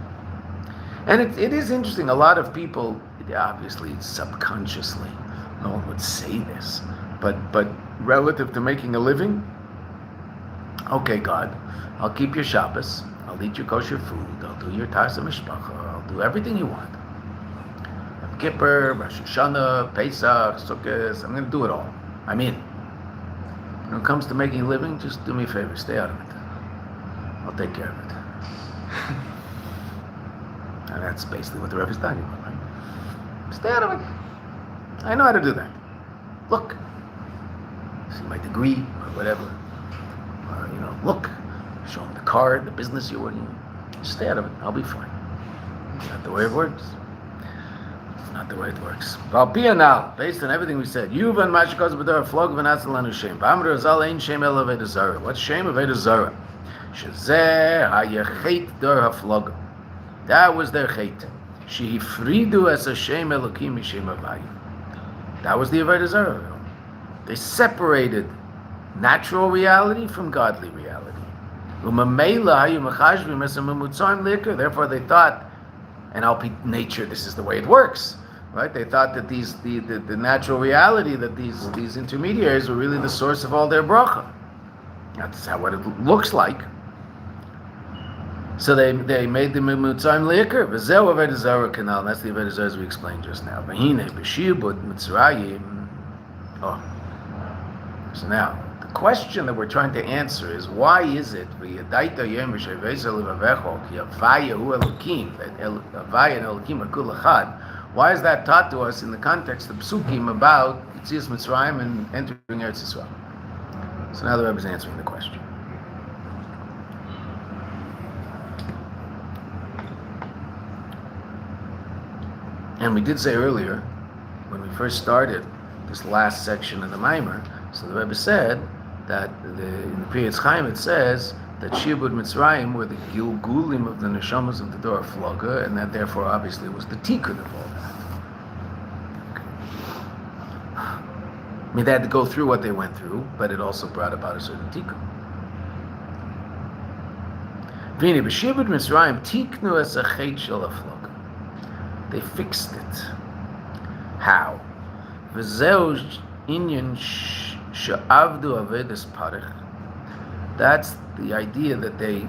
And it is interesting. A lot of people, obviously subconsciously, no one would say this, but relative to making a living, okay, God, I'll keep your Shabbos, I'll eat your kosher food, I'll do your Tarsa Mishpacha, I'll do everything you want. Yom Kippur, Rosh Hashanah, Pesach, Sukkot, I'm going to do it all. I'm in. When it comes to making a living, just do me a favor, stay out of it. I'll take care of it. And that's basically what the Rebbe is talking about, right? Stay out of it. I know how to do that. Look. See my degree, or whatever. Or, look. Show them the card, the business you're working in. Just stay out of it. I'll be fine. It's not the way it works. It's not the way it works. Valpia now, based on everything we said. Yuvan mashikos b'dor flog v'natzal lanu shem. V'amr azal ein shem el aveda zara. What's shame of aveda zara? Shezeh hayachet dor haflog. That was their chait. Shehifridu as a shem elokim mishem avayim. That was the aveda zara. They separated natural reality from godly reality. Therefore they thought, and nature, this is the way it works, right? They thought that the natural reality, that these intermediaries were really the source of all their bracha. That's what it looks like. So they made the Mimutzaim Liker. V'zeu Aved Zara Canal. That's the Aved Zara we explained just now. V'hine b'shibud Mitzrayim. Oh. So now, the question that we're trying to answer is, why is it V'yadaita Yem V'shevezel V'avecho Ki Avaya Hu Elokim, that Avaya and Elokim are Kul Echad? Why is that taught to us in the context of Psukim about Yetzias Mitzrayim and entering Eretz Yisrael? So now the Rebbe is answering the question. And we did say earlier, when we first started this last section of the Maimer, so the Rebbe said that in the Priyatz Chaim it says that Shibud Mitzrayim were the Gilgulim of the Neshamas of the Dor Floga, and that therefore obviously was the Tikkun of all that. I mean, they had to go through what they went through, but it also brought about a certain Tikkun. V'nei b'Shibud Mitzrayim tiknu es hachet shel hafloga. They fixed it. How? V'zeu inyan she'avdu avedas parich. That's the idea that they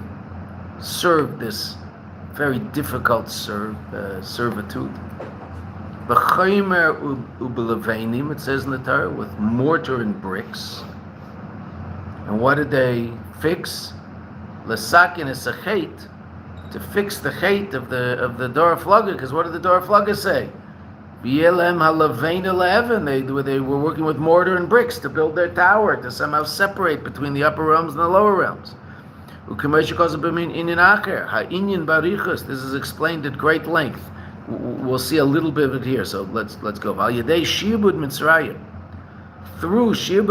served this very difficult servitude. B'chaymer u'b'leveinim, it says in the Torah, with mortar and bricks. And what did they fix? L'sakin es hachet, to fix the chait of the Dor Flugga, because what did the Dor Flugga say? B'yelem halavein le'evan. They were working with mortar and bricks to build their tower, to somehow separate between the upper realms and the lower realms. This is explained at great length. We'll see a little bit of it here, so let's go. Through Shibud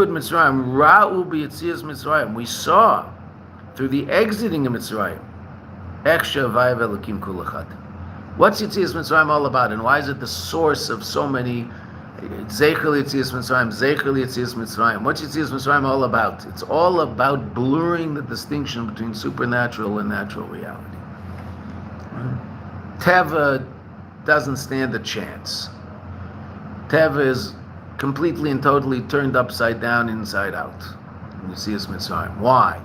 Mitzrayim, Ra'u b'Yetzias Mitzrayim, we saw through the exiting of Mitzrayim, What's Yetzias Mitzrayim all about, and why is it the source of so many Zeichel Yetzias Mitzrayim, Zeichel Yetzias Mitzrayim? What's Yetzias Mitzrayim all about? It's all about blurring the distinction between supernatural and natural reality. Teva doesn't stand a chance. Teva is completely and totally turned upside down, inside out. Yetzias Mitzrayim. Why?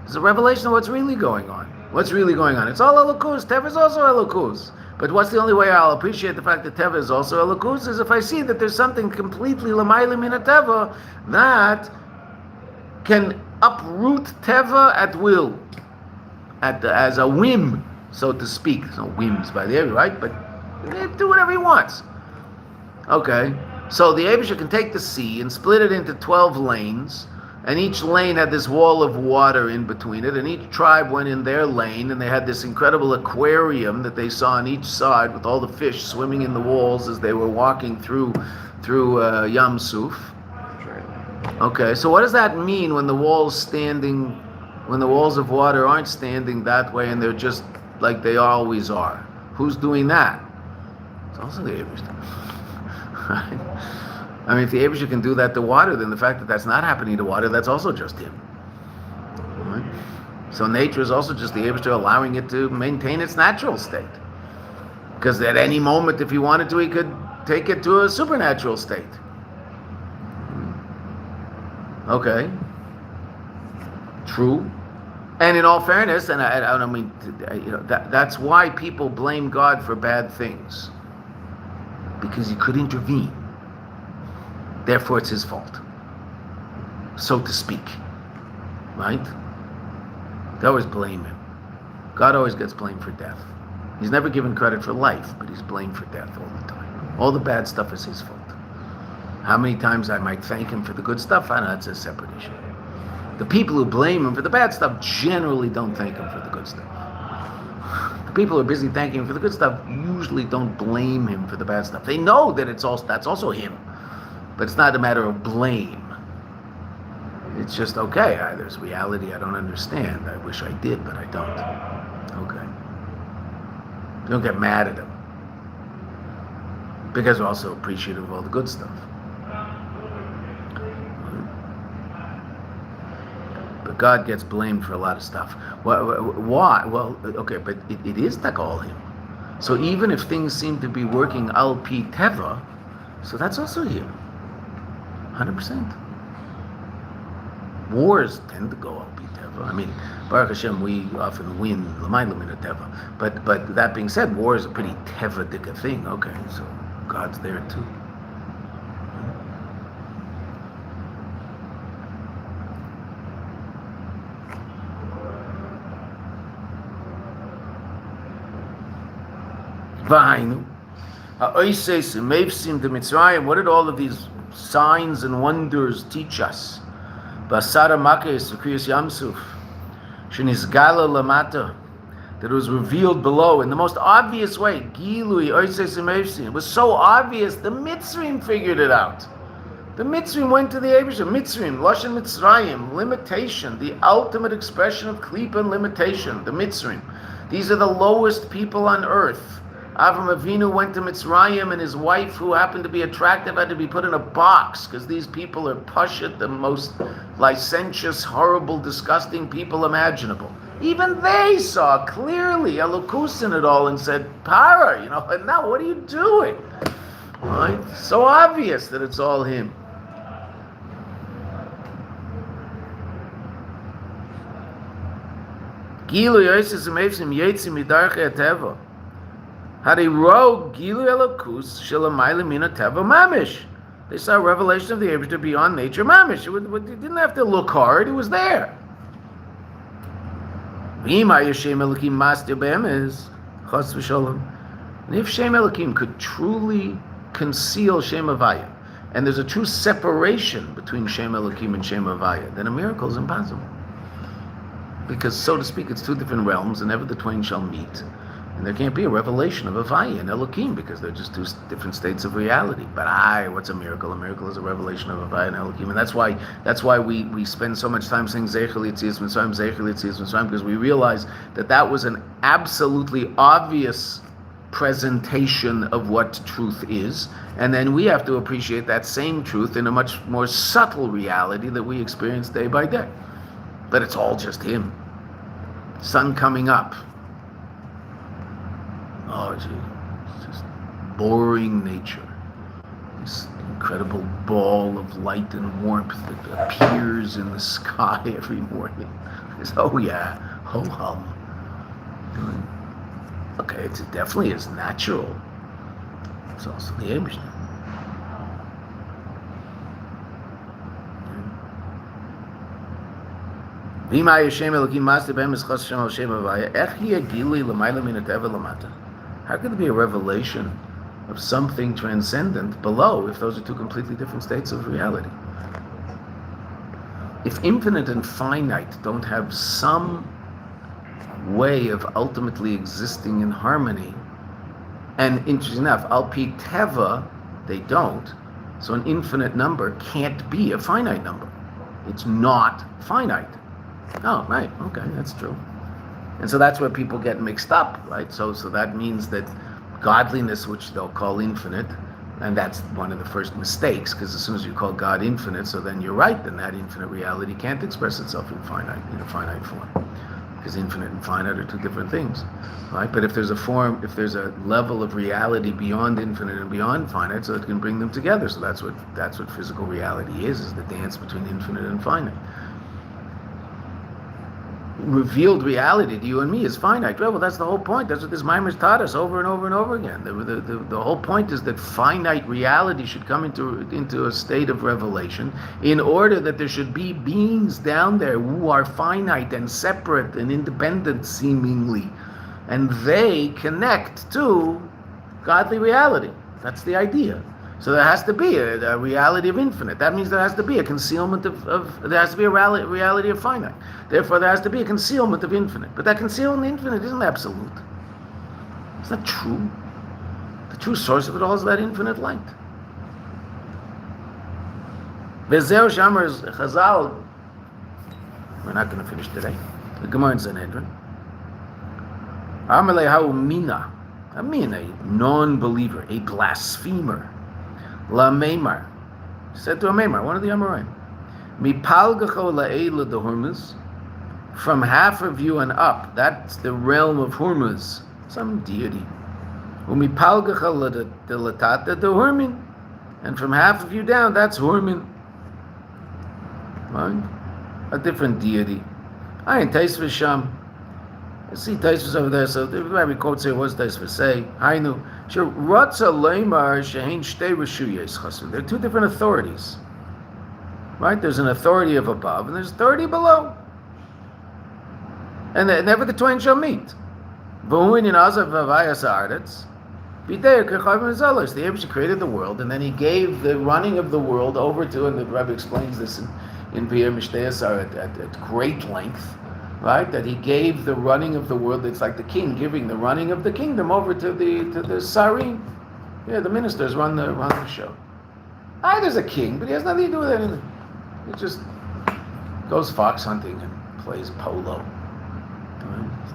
It's a revelation of what's really going on. What's really going on? It's all Elokus. Teva is also Elokus. But what's the only way I'll appreciate the fact that Teva is also Elokus is if I see that there's something completely L'mayla min Teva that can uproot Teva at will, as a whim, so to speak. There's no whims by the Rebbe, right? But do whatever he wants. Okay. So the Abisha can take the sea and split it into 12 lanes, and each lane had this wall of water in between it, and each tribe went in their lane, and they had this incredible aquarium that they saw on each side with all the fish swimming in the walls as they were walking through Yam Suf. Okay, so what does that mean when the walls of water aren't standing that way and they're just like they always are? Who's doing that? It's also the Abishter. Right? I mean, if the Abishter can do that to water, then the fact that that's not happening to water, that's also just him. Right? So nature is also just the Abishter allowing it to maintain its natural state. Because at any moment, if he wanted to, he could take it to a supernatural state. Okay. True. And in all fairness, and I don't mean, that's why people blame God for bad things. Because he could intervene. Therefore, it's his fault. So to speak. Right? They always blame him. God always gets blamed for death. He's never given credit for life, but he's blamed for death all the time. All the bad stuff is his fault. How many times I might thank him for the good stuff? I know that's a separate issue. The people who blame him for the bad stuff generally don't thank him for the good stuff. The people who are busy thanking him for the good stuff usually don't blame him for the bad stuff. They know that that's also him, but it's not a matter of blame. It's just, okay, there's reality I don't understand. I wish I did, but I don't. Okay. Don't get mad at him. Because we're also appreciative of all the good stuff. But God gets blamed for a lot of stuff. Why? Well, okay, but it is like all him. So even if things seem to be working al pi teva, so that's also him. 100%. Wars tend to go al pi teva. I mean, Baruch Hashem, we often win l'mayla min teva. But that being said, war is a pretty teva-dika thing. Okay, so God's there too. What did all of these signs and wonders teach us? That it was revealed below in the most obvious way. It was so obvious, the Mitzrayim figured it out. The Mitzrayim went to the Abraham. Mitzrayim, Lashon Mitzrayim, limitation, the ultimate expression of Klipa and limitation, the Mitzrayim. These are the lowest people on earth. Avram Avinu went to Mitzrayim, and his wife, who happened to be attractive, had to be put in a box, because these people are Pashut, the most licentious, horrible, disgusting people imaginable. Even they saw clearly Elokus in it all and said, Para, and now what are you doing? Right? So obvious that it's all him. Gilu Yosef Meifsim Yetzim Midarche Teva. Harirow Gilu Elokus Shelamayla Mina Teva Mamish. They saw a revelation of the Abraham beyond nature Mamish. It didn't have to look hard, it was there. And if Shem Elokim could truly conceal Shem Havaya, and there's a true separation between Shem Elokim and Shem Havaya, then a miracle is impossible. Because, so to speak, it's two different realms, and never the twain shall meet. And there can't be a revelation of Havaya and Elokim, because they're just two different states of reality. But what's a miracle? A miracle is a revelation of Havaya and Elokim. And that's why we spend so much time saying Zeicher L'Yetzias Mitzrayim, Zeicher L'Yetzias Mitzrayim, because we realize that was an absolutely obvious presentation of what truth is. And then we have to appreciate that same truth in a much more subtle reality that we experience day by day. But it's all just him. Sun coming up. Oh, gee, it's just boring nature. This incredible ball of light and warmth that appears in the sky every morning. It's, oh yeah, ho hum. Okay, it definitely is natural. It's also the Abraham. How could there be a revelation of something transcendent below if those are two completely different states of reality? If infinite and finite don't have some way of ultimately existing in harmony, and interesting enough, al pi teva, they don't, so an infinite number can't be a finite number. It's not finite. Oh, right, okay, that's true. And so that's where people get mixed up, right? So that means that godliness, which they'll call infinite, and that's one of the first mistakes, because as soon as you call God infinite, so then you're right, then that infinite reality can't express itself in a finite form. because infinite and finite are two different things, right? But if there's a level of reality beyond infinite and beyond finite, so it can bring them together. So that's what physical reality is the dance between infinite and finite. Revealed reality to you and me is finite. Well, that's the whole point. That's what this Maimer's taught us over and over and over again. The whole point is that finite reality should come into a state of revelation in order that there should be beings down there who are finite and separate and independent seemingly, and they connect to godly reality. That's the idea. So there has to be a reality of infinite. That means there has to be a concealment there has to be a reality of finite. Therefore, there has to be a concealment of infinite. But that concealment of infinite isn't absolute. It's not true. The true source of it all is that infinite light. Vezeu Shamar Chazal. We're not going to finish today. The Gemara in Sanhedrin. Amalei Ha'u Mina. A mina, a non-believer, a blasphemer. La Meimar, said to a Meimar, one of the Amoraim, Mipalgacho la'ela de Hormuz, from half of you and up, that's the realm of Hormuz, some deity. Umipalgacho de latata de Hormin, and from half of you down, that's Hormin. Right? A different deity. Ayin Taisva Sham. I see Taisvas over there, so the Rabbi quotes here, what's Taisva say? Hainu. There are two different authorities, right? There's an authority of above and there's authority below, and never the twain shall meet. The Abishah created the world, and then he gave the running of the world over to, and the Rabbi explains this in Be'er Mishteyasar at great length. Right, that he gave the running of the world. It's like the king giving the running of the kingdom over to the sarim. Yeah, the ministers run the show. There's a king, but he has nothing to do with anything. He just goes fox hunting and plays polo.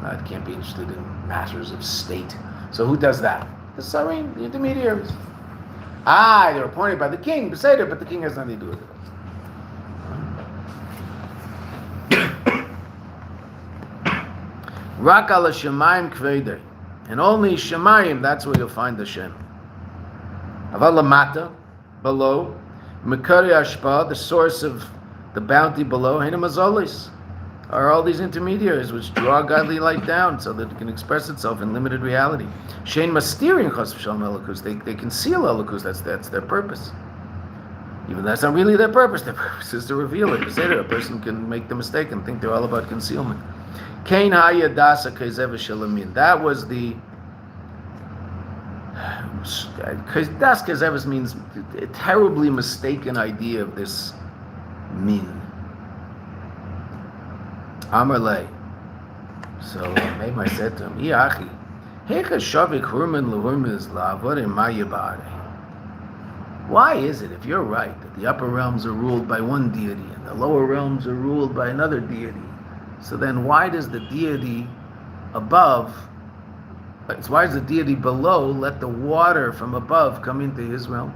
Right? Can't be interested in matters of state. So who does that? The sarim, the intermediaries. They're appointed by the king, but the king has nothing to do with it. Rak ala Shemayim Kvedei, and only Shemayim, that's where you'll find the Shem. Aval lamata, below, Mekari Ashpa, the source of the bounty below, Hena Mazolis, are all these intermediaries which draw godly light down so that it can express itself in limited reality. Shein Mastirin Chos V'Shalom Elokus, they conceal Elokus, that's their purpose. Even that's not really their purpose is to reveal it. A person can make the mistake and think they're all about concealment. Kain haya dasa kezev shalamin. That was the das kezev means a terribly mistaken idea of this min. Amarle. So Meimar said to him, Iachi, hecha shavik hurman lehurmiz la'avodim ma'yabare. Why is it, if you're right, that the upper realms are ruled by one deity and the lower realms are ruled by another deity? So then why does the deity above, why does the deity below let the water from above come into his realm?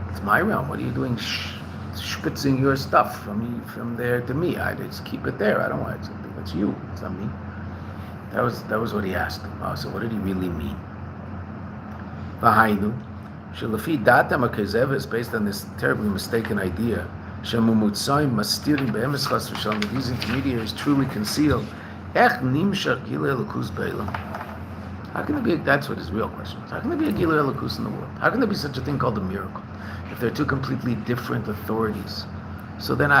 It's my realm. What are you doing spitzing your stuff from there to me? I just keep it there. I don't want it. It's you. It's not me. That was what he asked him. So what did he really mean? V'hainu, shelafi datam ha'kezev is based on this terribly mistaken idea. Shemumutzayim mastirim be'emes chas v'shalom, that these intermediaries truly conceal. Ech nimshach gilui elokus be'elam. How can there be? That's what his real question is. How can there be a gilui elokus in the world? How can there be such a thing called a miracle if they're two completely different authorities? So then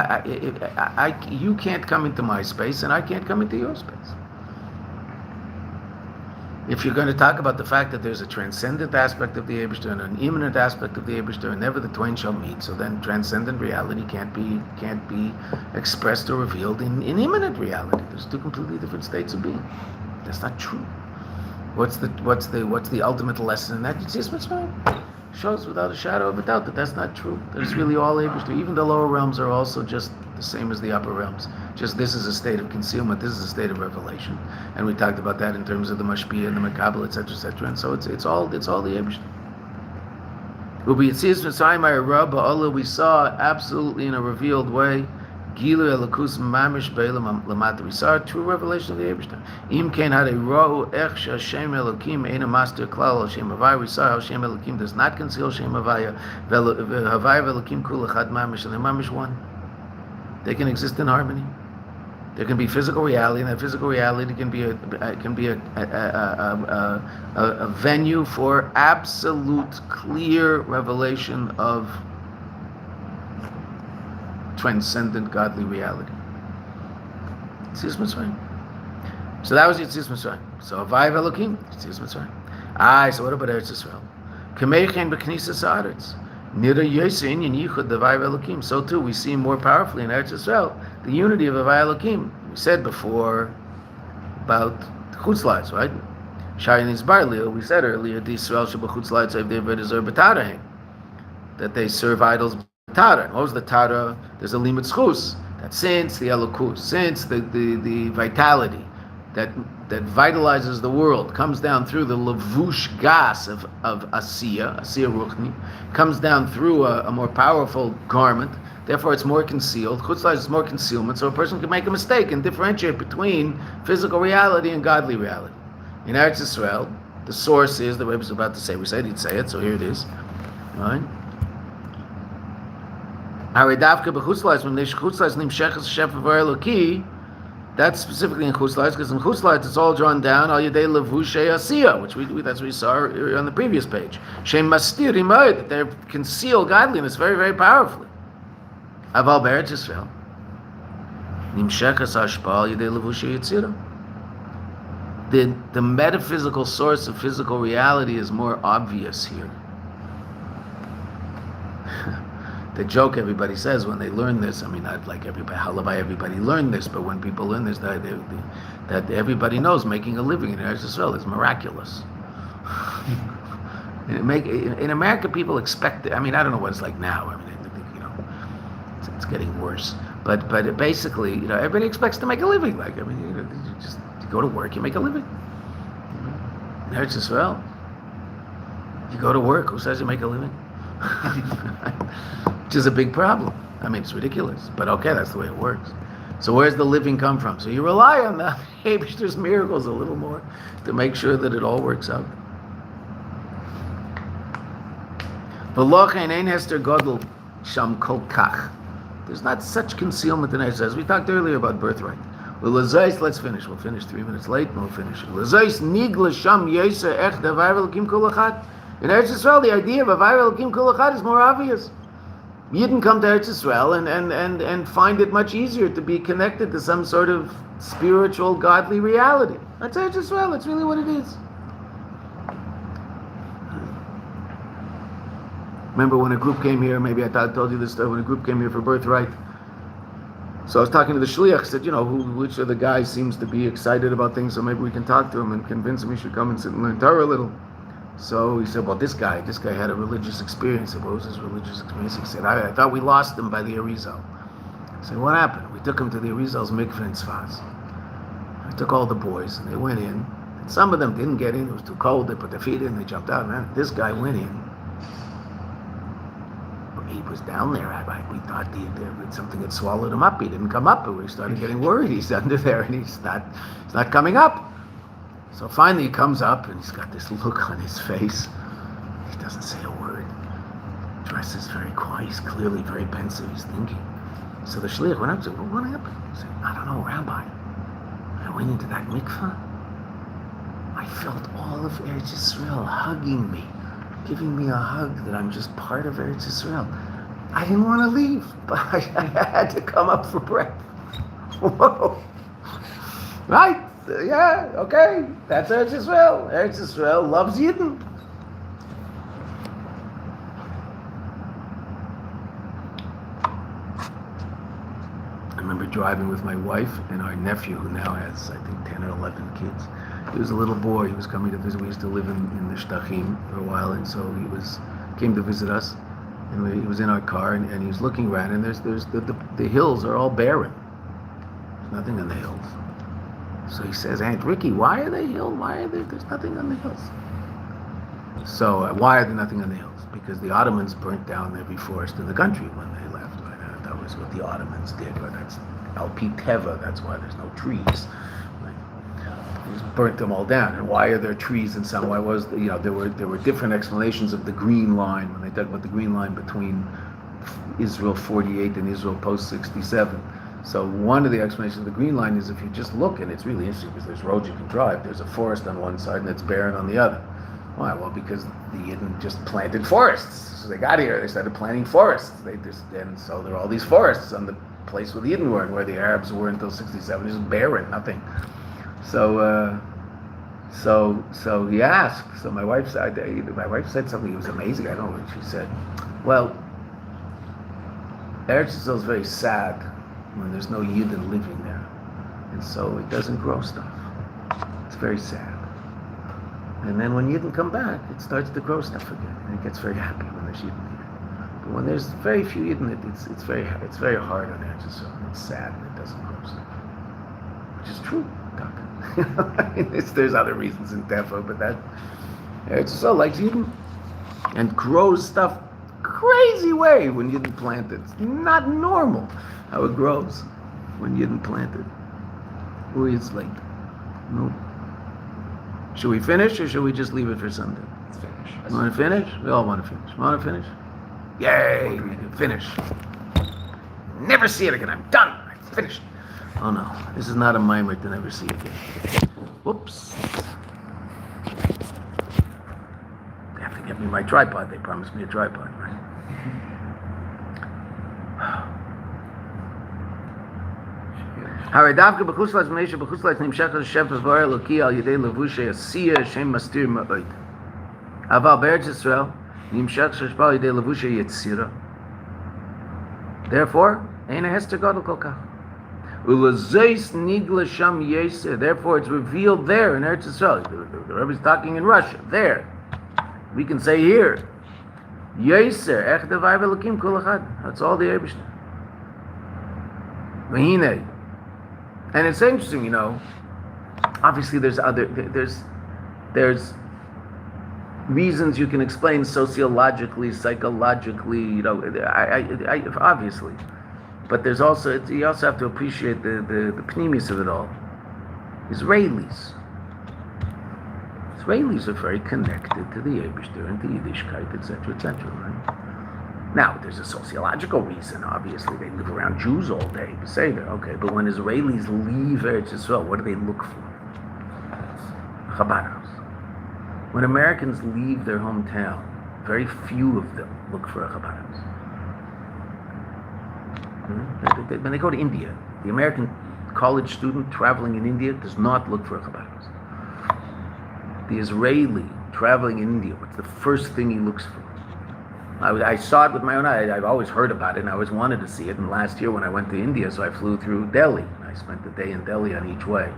you can't come into my space and I can't come into your space. If you're going to talk about the fact that there's a transcendent aspect of the Eibishter and an immanent aspect of the Eibishter, and never the twain shall meet, so then transcendent reality can't be expressed or revealed in immanent reality. There's two completely different states of being. That's not true. What's the ultimate lesson in that? It's just what's right. Shows without a shadow of a doubt that that's not true. There's really all Eibishter. Even the lower realms are also just the same as the upper realms. Just this is a state of concealment. This is a state of revelation, and we talked about that in terms of the mashpia and the makabel, etc., etc. And so it's all the Eibishter. We saw absolutely in a revealed way Gilu Elokus Mamish Beilam Lamata. We saw a true revelation of the Eibishter. Im Kain had a row Ech Hashem Elokim Eina Master Klal Hashem Havaya. We saw how Hashem Elokim does not conceal Hashem Havaya. Havaya Elokim Kul Echad Mamish, and they're Mamish one. They can exist in harmony. There can be physical reality, and that physical reality can be a venue for absolute, clear revelation of transcendent godly reality. Yitzis Mitzrayim. So that was Yitzis Mitzrayim. So Avayiv Elokim, Yitzis Mitzrayim. So what about Eretz Yisrael? Kameichen b'knisas haaretz. Nira Yosei Inyan Yichud Avayiv Elokim. So too, we see more powerfully in Eretz Yisrael the unity of Avayiv Elokim. We said before about chutzlaitz, right? Shayin Barlio. We said earlier, the Yisrael shebechutzlaitz of David is Tara, that they serve idols. Tara. What was the Tara? There's a limit schus. That since the elokus, since the vitality that vitalizes the world comes down through the levush gas of asiya ruchni, comes down through a more powerful garment. Therefore, it's more concealed. Chutzlaitz is more concealment, so a person can make a mistake and differentiate between physical reality and godly reality. In Eretz Yisrael, the source is the Rabbi was about to say. We said he'd say it, so here it is. All right. That's specifically in Chutzlaitz, because in Chutzlaitz it's all drawn down al yedei levushay asiya, which that's what we saw on the previous page. Shem mastir imod, that they conceal godliness very, very powerfully. Aval be'eretz Yisrael nimshechas hashpa al yedei levushay yitzira. The metaphysical source of physical reality is more obvious here. The joke everybody says when they learn this, I mean, not like everybody, halabai everybody learned this, but when people learn this, that everybody knows making a living in Eretz Yisrael is miraculous. In America, people expect it. I mean, I don't know what it's like now. I mean, I think, it's getting worse. But basically, everybody expects to make a living. Like, I mean, you go to work, you make a living. In Eretz Yisrael, you go to work, who says you make a living? Which is a big problem. I mean, it's ridiculous, but okay, that's the way it works. So where's the living come from? So you rely on the Eibishter's miracles a little more to make sure that it all works out. There's not such concealment in it as we talked earlier about birthright. Let's finish. We'll finish 3 minutes late and we'll finish it. In Eretz Yisrael, the idea of Avayiv Elokim Kol Echad is more obvious. You didn't come to Eretz Yisrael and find it much easier to be connected to some sort of spiritual, godly reality. That's Eretz Yisrael. That's really what it is. Remember when a group came here, maybe I told you this story, when a group came here for birthright. So I was talking to the shliach, said, which of the guys seems to be excited about things, so maybe we can talk to him and convince him he should come and sit and learn Torah a little. So he said, well, this guy had a religious experience. What was his religious experience? He said, I thought we lost him by the Arizal. I said, what happened? We took him to the Arizal's mikveh in Sfaz. I took all the boys, and they went in. And some of them didn't get in. It was too cold. They put their feet in. They jumped out. Man, this guy went in. He was down there. We thought something had swallowed him up. He didn't come up. We started getting worried. He's under there, and he's not coming up. So finally he comes up and he's got this look on his face. He doesn't say a word. Dresses very quiet. He's clearly very pensive. He's thinking. So the shliach went up and said, well, what happened? He said, I don't know, Rabbi. I went into that mikveh. I felt all of Eretz Yisrael hugging me, giving me a hug that I'm just part of Eretz Yisrael. I didn't want to leave, but I had to come up for breath. Whoa. Right? Yeah, okay. That's Eretz Yisrael. Eretz Yisrael loves Yidden. I remember driving with my wife and our nephew, who now has, I think, 10 or 11 kids. He was a little boy. He was coming to visit. We used to live in the Shtachim for a while, and so he came to visit us. And he was in our car, and he was looking around, and there's the hills are all barren. There's nothing on the hills. So he says, Aunt Ricky, why are they hills? There's nothing on the hills. So why are there nothing on the hills? Because the Ottomans burnt down every forest in the country when they left. Right? That was what the Ottomans did, but that's Al Pi Teva, that's why there's no trees. He just burnt them all down. And why are there trees in some way? There were different explanations of the green line when they talk about the green line between Israel 48 and Israel post 67. So one of the explanations of the green line is if you just look, and it's really interesting because there's roads you can drive, there's a forest on one side and it's barren on the other. Why? Well, because the Yidden just planted forests. So they got here, they started planting forests. And so there are all these forests on the place where the Yidden were and where the Arabs were until 67. It's just barren, nothing. So he asked. So my wife said something. It was amazing. I don't know what she said. Well, Eretz Yisrael is very sad when there's no Yidden living there, and so it doesn't grow stuff. It's very sad. And then when Yidden come back, it starts to grow stuff again, and it gets very happy when there's Yidden here. But when there's very few Yidden, it's very hard on Eretz Yisrael. It's sad and it doesn't grow stuff, which is true. There's other reasons in Tefa, but that Eretz Yisrael likes Yidden and grows stuff crazy way when you didn't plant it. It's not normal how it grows when you didn't plant it. Or it's late. No. Should we finish or should we just leave it for Sunday? Let's finish. You want to finish? We all want to finish. Want to finish? Yay! We can finish. Never see it again. I'm done. I finished. Oh no, this is not a mimer to never see again. Whoops. They have to get me my tripod. They promised me a tripod, right? הרי דווקא בחוץ לארץ, מפני שבחוץ לארץ נמשך השם דבר אלוקי על ידי לבושי עשייה, השם מסתיר מאוד. אבל בארץ ישראל נמשך השפעה על ידי לבושי יצירה. Therefore, אין ההסתר גדול כל כך. ולזייס נגלה שם יסר. Therefore, it's revealed there in Eretz Yisrael. The Rabbi's talking in Russia. There. We can say here. Yesir, ech devay v'elokim kol echad. That's all the Eibishter. V'hinei. And it's interesting, obviously there's reasons you can explain sociologically, psychologically, obviously. But there's also, you also have to appreciate the pnimis of it all. Israelis are very connected to the Eibishter and to Yiddishkeit, etc., right? Now, there's a sociological reason, obviously. They live around Jews all day, Beseder, okay. But when Israelis leave Eretz Yisrael, what do they look for? Chabad house. When Americans leave their hometown, very few of them look for a Chabad house. When they go to India, the American college student traveling in India does not look for a Chabad house. The Israeli traveling in India, what's the first thing he looks for? I saw it with my own eyes. I've always heard about it, and I always wanted to see it. And last year when I went to India, so I flew through Delhi. I spent the day in Delhi on each way.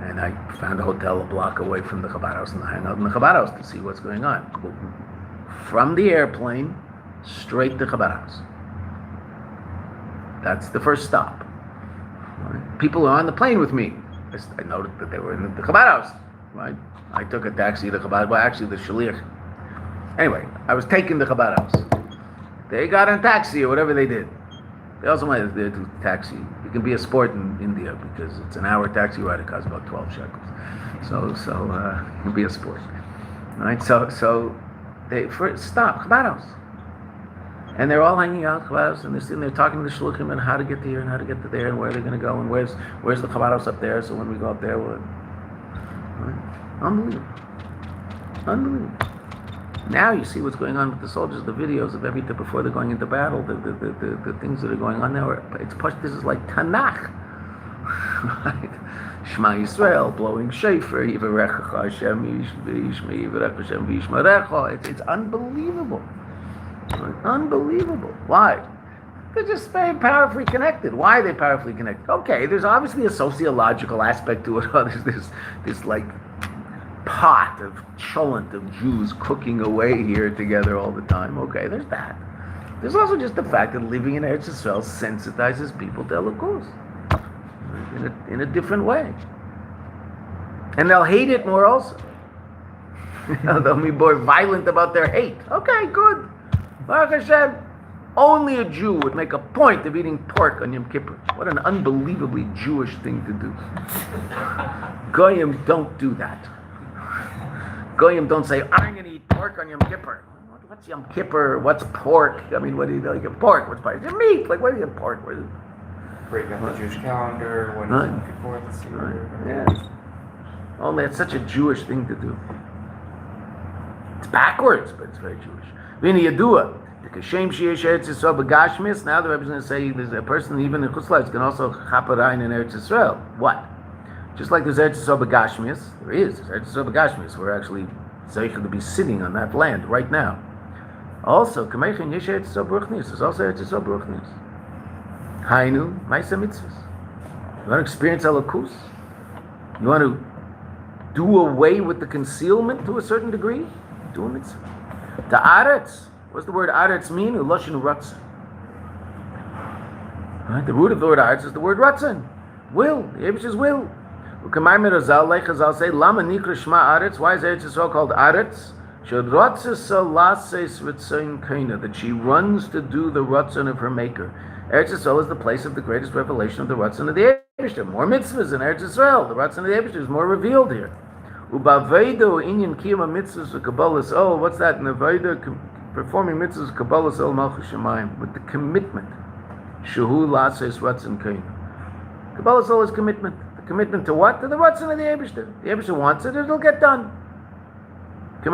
And I found a hotel a block away from the Chabad house, and I hung out in the Chabad house to see what's going on. From the airplane, straight to Chabad house. That's the first stop. Right? People are on the plane with me. I noticed that they were in the Chabad house. Right? I took a taxi to Chabad. Well, actually, the Shaliach. Anyway, I was taking the Chabad house. They got on taxi or whatever they did. They also went there to taxi. It can be a sport in India because it's an hour taxi ride. It costs about 12 shekels. So it can be a sport. All right. So they first stop Chabad house, and they're all hanging out at Chabad house, and they're sitting there talking to the shluchim and how to get to here and how to get to there and where they're going to go and where's the Chabad house up there. So when we go up there, we'll. Right? Unbelievable. Now you see what's going on with the soldiers, the videos of everything before they're going into battle, the things that are going on now. This is like Tanakh. Right? Shema Yisrael, blowing shofar, Yivarechecha Hashem Yishmei, Yivarech Hashem V'yishmerecha. It's unbelievable. Right? Unbelievable. Why? They're just very powerfully connected. Why are they powerfully connected? Okay, there's obviously a sociological aspect to it. There's this like pot of cholent of Jews cooking away here together all the time. Okay, there's that. There's also just the fact that living in Eretz Yisrael sensitizes people to Elokus in a different way. And they'll hate it more also. They'll be more violent about their hate. Okay, good. Baruch Hashem. Only a Jew would make a point of eating pork on Yom Kippur. What an unbelievably Jewish thing to do. Goyim don't do that. Goyim don't say, I'm going to eat pork on Yom Kippur. What's Yom Kippur? What's pork? I mean, what do you like? Pork? What's part? Meat? Like, what do you get pork? What is it? Break up the Jewish calendar, when Right. Yom Kippur, let's see. Right. Yes. Only it's such a Jewish thing to do. It's backwards, but it's very Jewish. V'ini Yadua. Now the Rabbi is going to say there's a person even in Chutzlaritz can also chaparayin in Eretz Yisrael. What? Just like there's Eretz Yisrael b'gashmius, there's Eretz Yisrael b'gashmius. We're actually zeicher to be sitting on that land right now. Also, Kamechin Yesh Eretz Yisrael Bruchnius. There's also Eretz Yisrael Bruchnius. Hainu Ma'aseh Mitzvahs. You want to experience Elokus? You want to do away with the concealment to a certain degree? Do a mitzvah. Ta'aretz. What's the word aretz mean? Uloshin ratzon. Right? The root of the word aretz is the word ratzon. Will. The Yebish's will. U'kamayim Razal, like Chazal say, Lama nikra shma aretz. Why is Eretz Yisrael called aretz? Shod ratzasa lases ritzon kaina. That she runs to do the ratzon of her maker. Eretz Yisrael is the place of the greatest revelation of the ratzon of the Yebishter. More mitzvahs in Eretz Yisrael. The ratzon of the Yebishter is more revealed here. Ubaveido inyan kiyama mitzvahs v'kabbalas. Oh, what's that? In the Veda, performing mitzvahs kabbalas el malchus shemayim with the commitment. Shehu lases ratzon kain. Kabbalas el is commitment. The commitment to what? To the ratzon of the Yebishter. The Yebishter wants it, it'll get done. And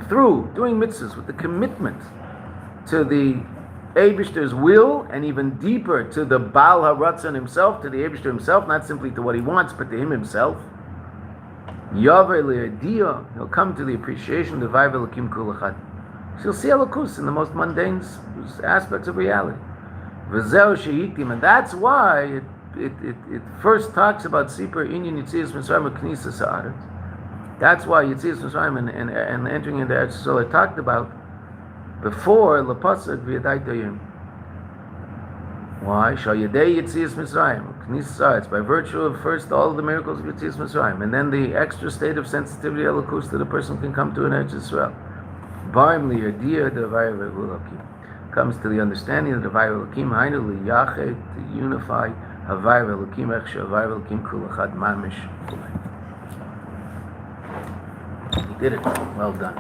through doing mitzvahs with the commitment to the Eibishter's will, and even deeper to the Baal HaRatzon himself, to the Eibishter himself, not simply to what he wants, but to him himself. He'll come to the appreciation of the Vayv Elokim Kul Echad. So you'll see Elokus in the most mundane aspects of reality. V'zeu shehitim, and that's why it first talks about Sipur Inyan Yitzias Mitzrayim Knisa Sa'aretz. That's why Yitzias Mitzrayim and entering into Eretz Yisrael it talked about before Lepasad V'yadaita Yom. Why? Shal Yadei Yitzias Mitzrayim Knisa Sa'aretz, by virtue of first all of the miracles of Yitzias Mitzrayim, and then the extra state of sensitivity Elokus that a person can come to in Eretz Yisrael. Barim Liyadiyah D'Avayah V'Elokim, comes to the understanding of the Vayv Elokim Hainu Liyachet, to unify Havayv Elokim Ech Shavayv Elokim Kul Echad Mamish. He did it. Well done.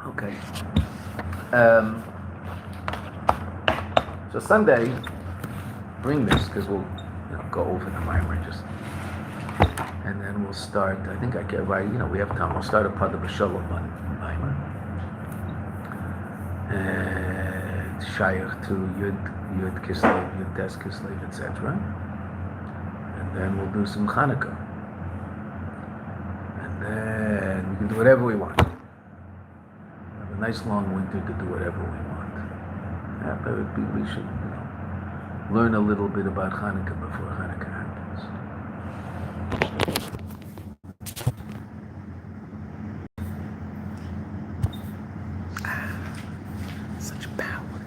Okay. So Sunday, bring this because we'll go over the mimer just, and then we'll start. I think I can write. We have time. We'll start a part of a shalom on mimer, and shayach to Yud Kislev, Yud Tes Kislev, etc. And then we'll do some Chanukah, and then we can do whatever we want. Have a nice long winter to do whatever we want. Yeah, but we should, learn a little bit about Hanukkah before Hanukkah happens. Such power.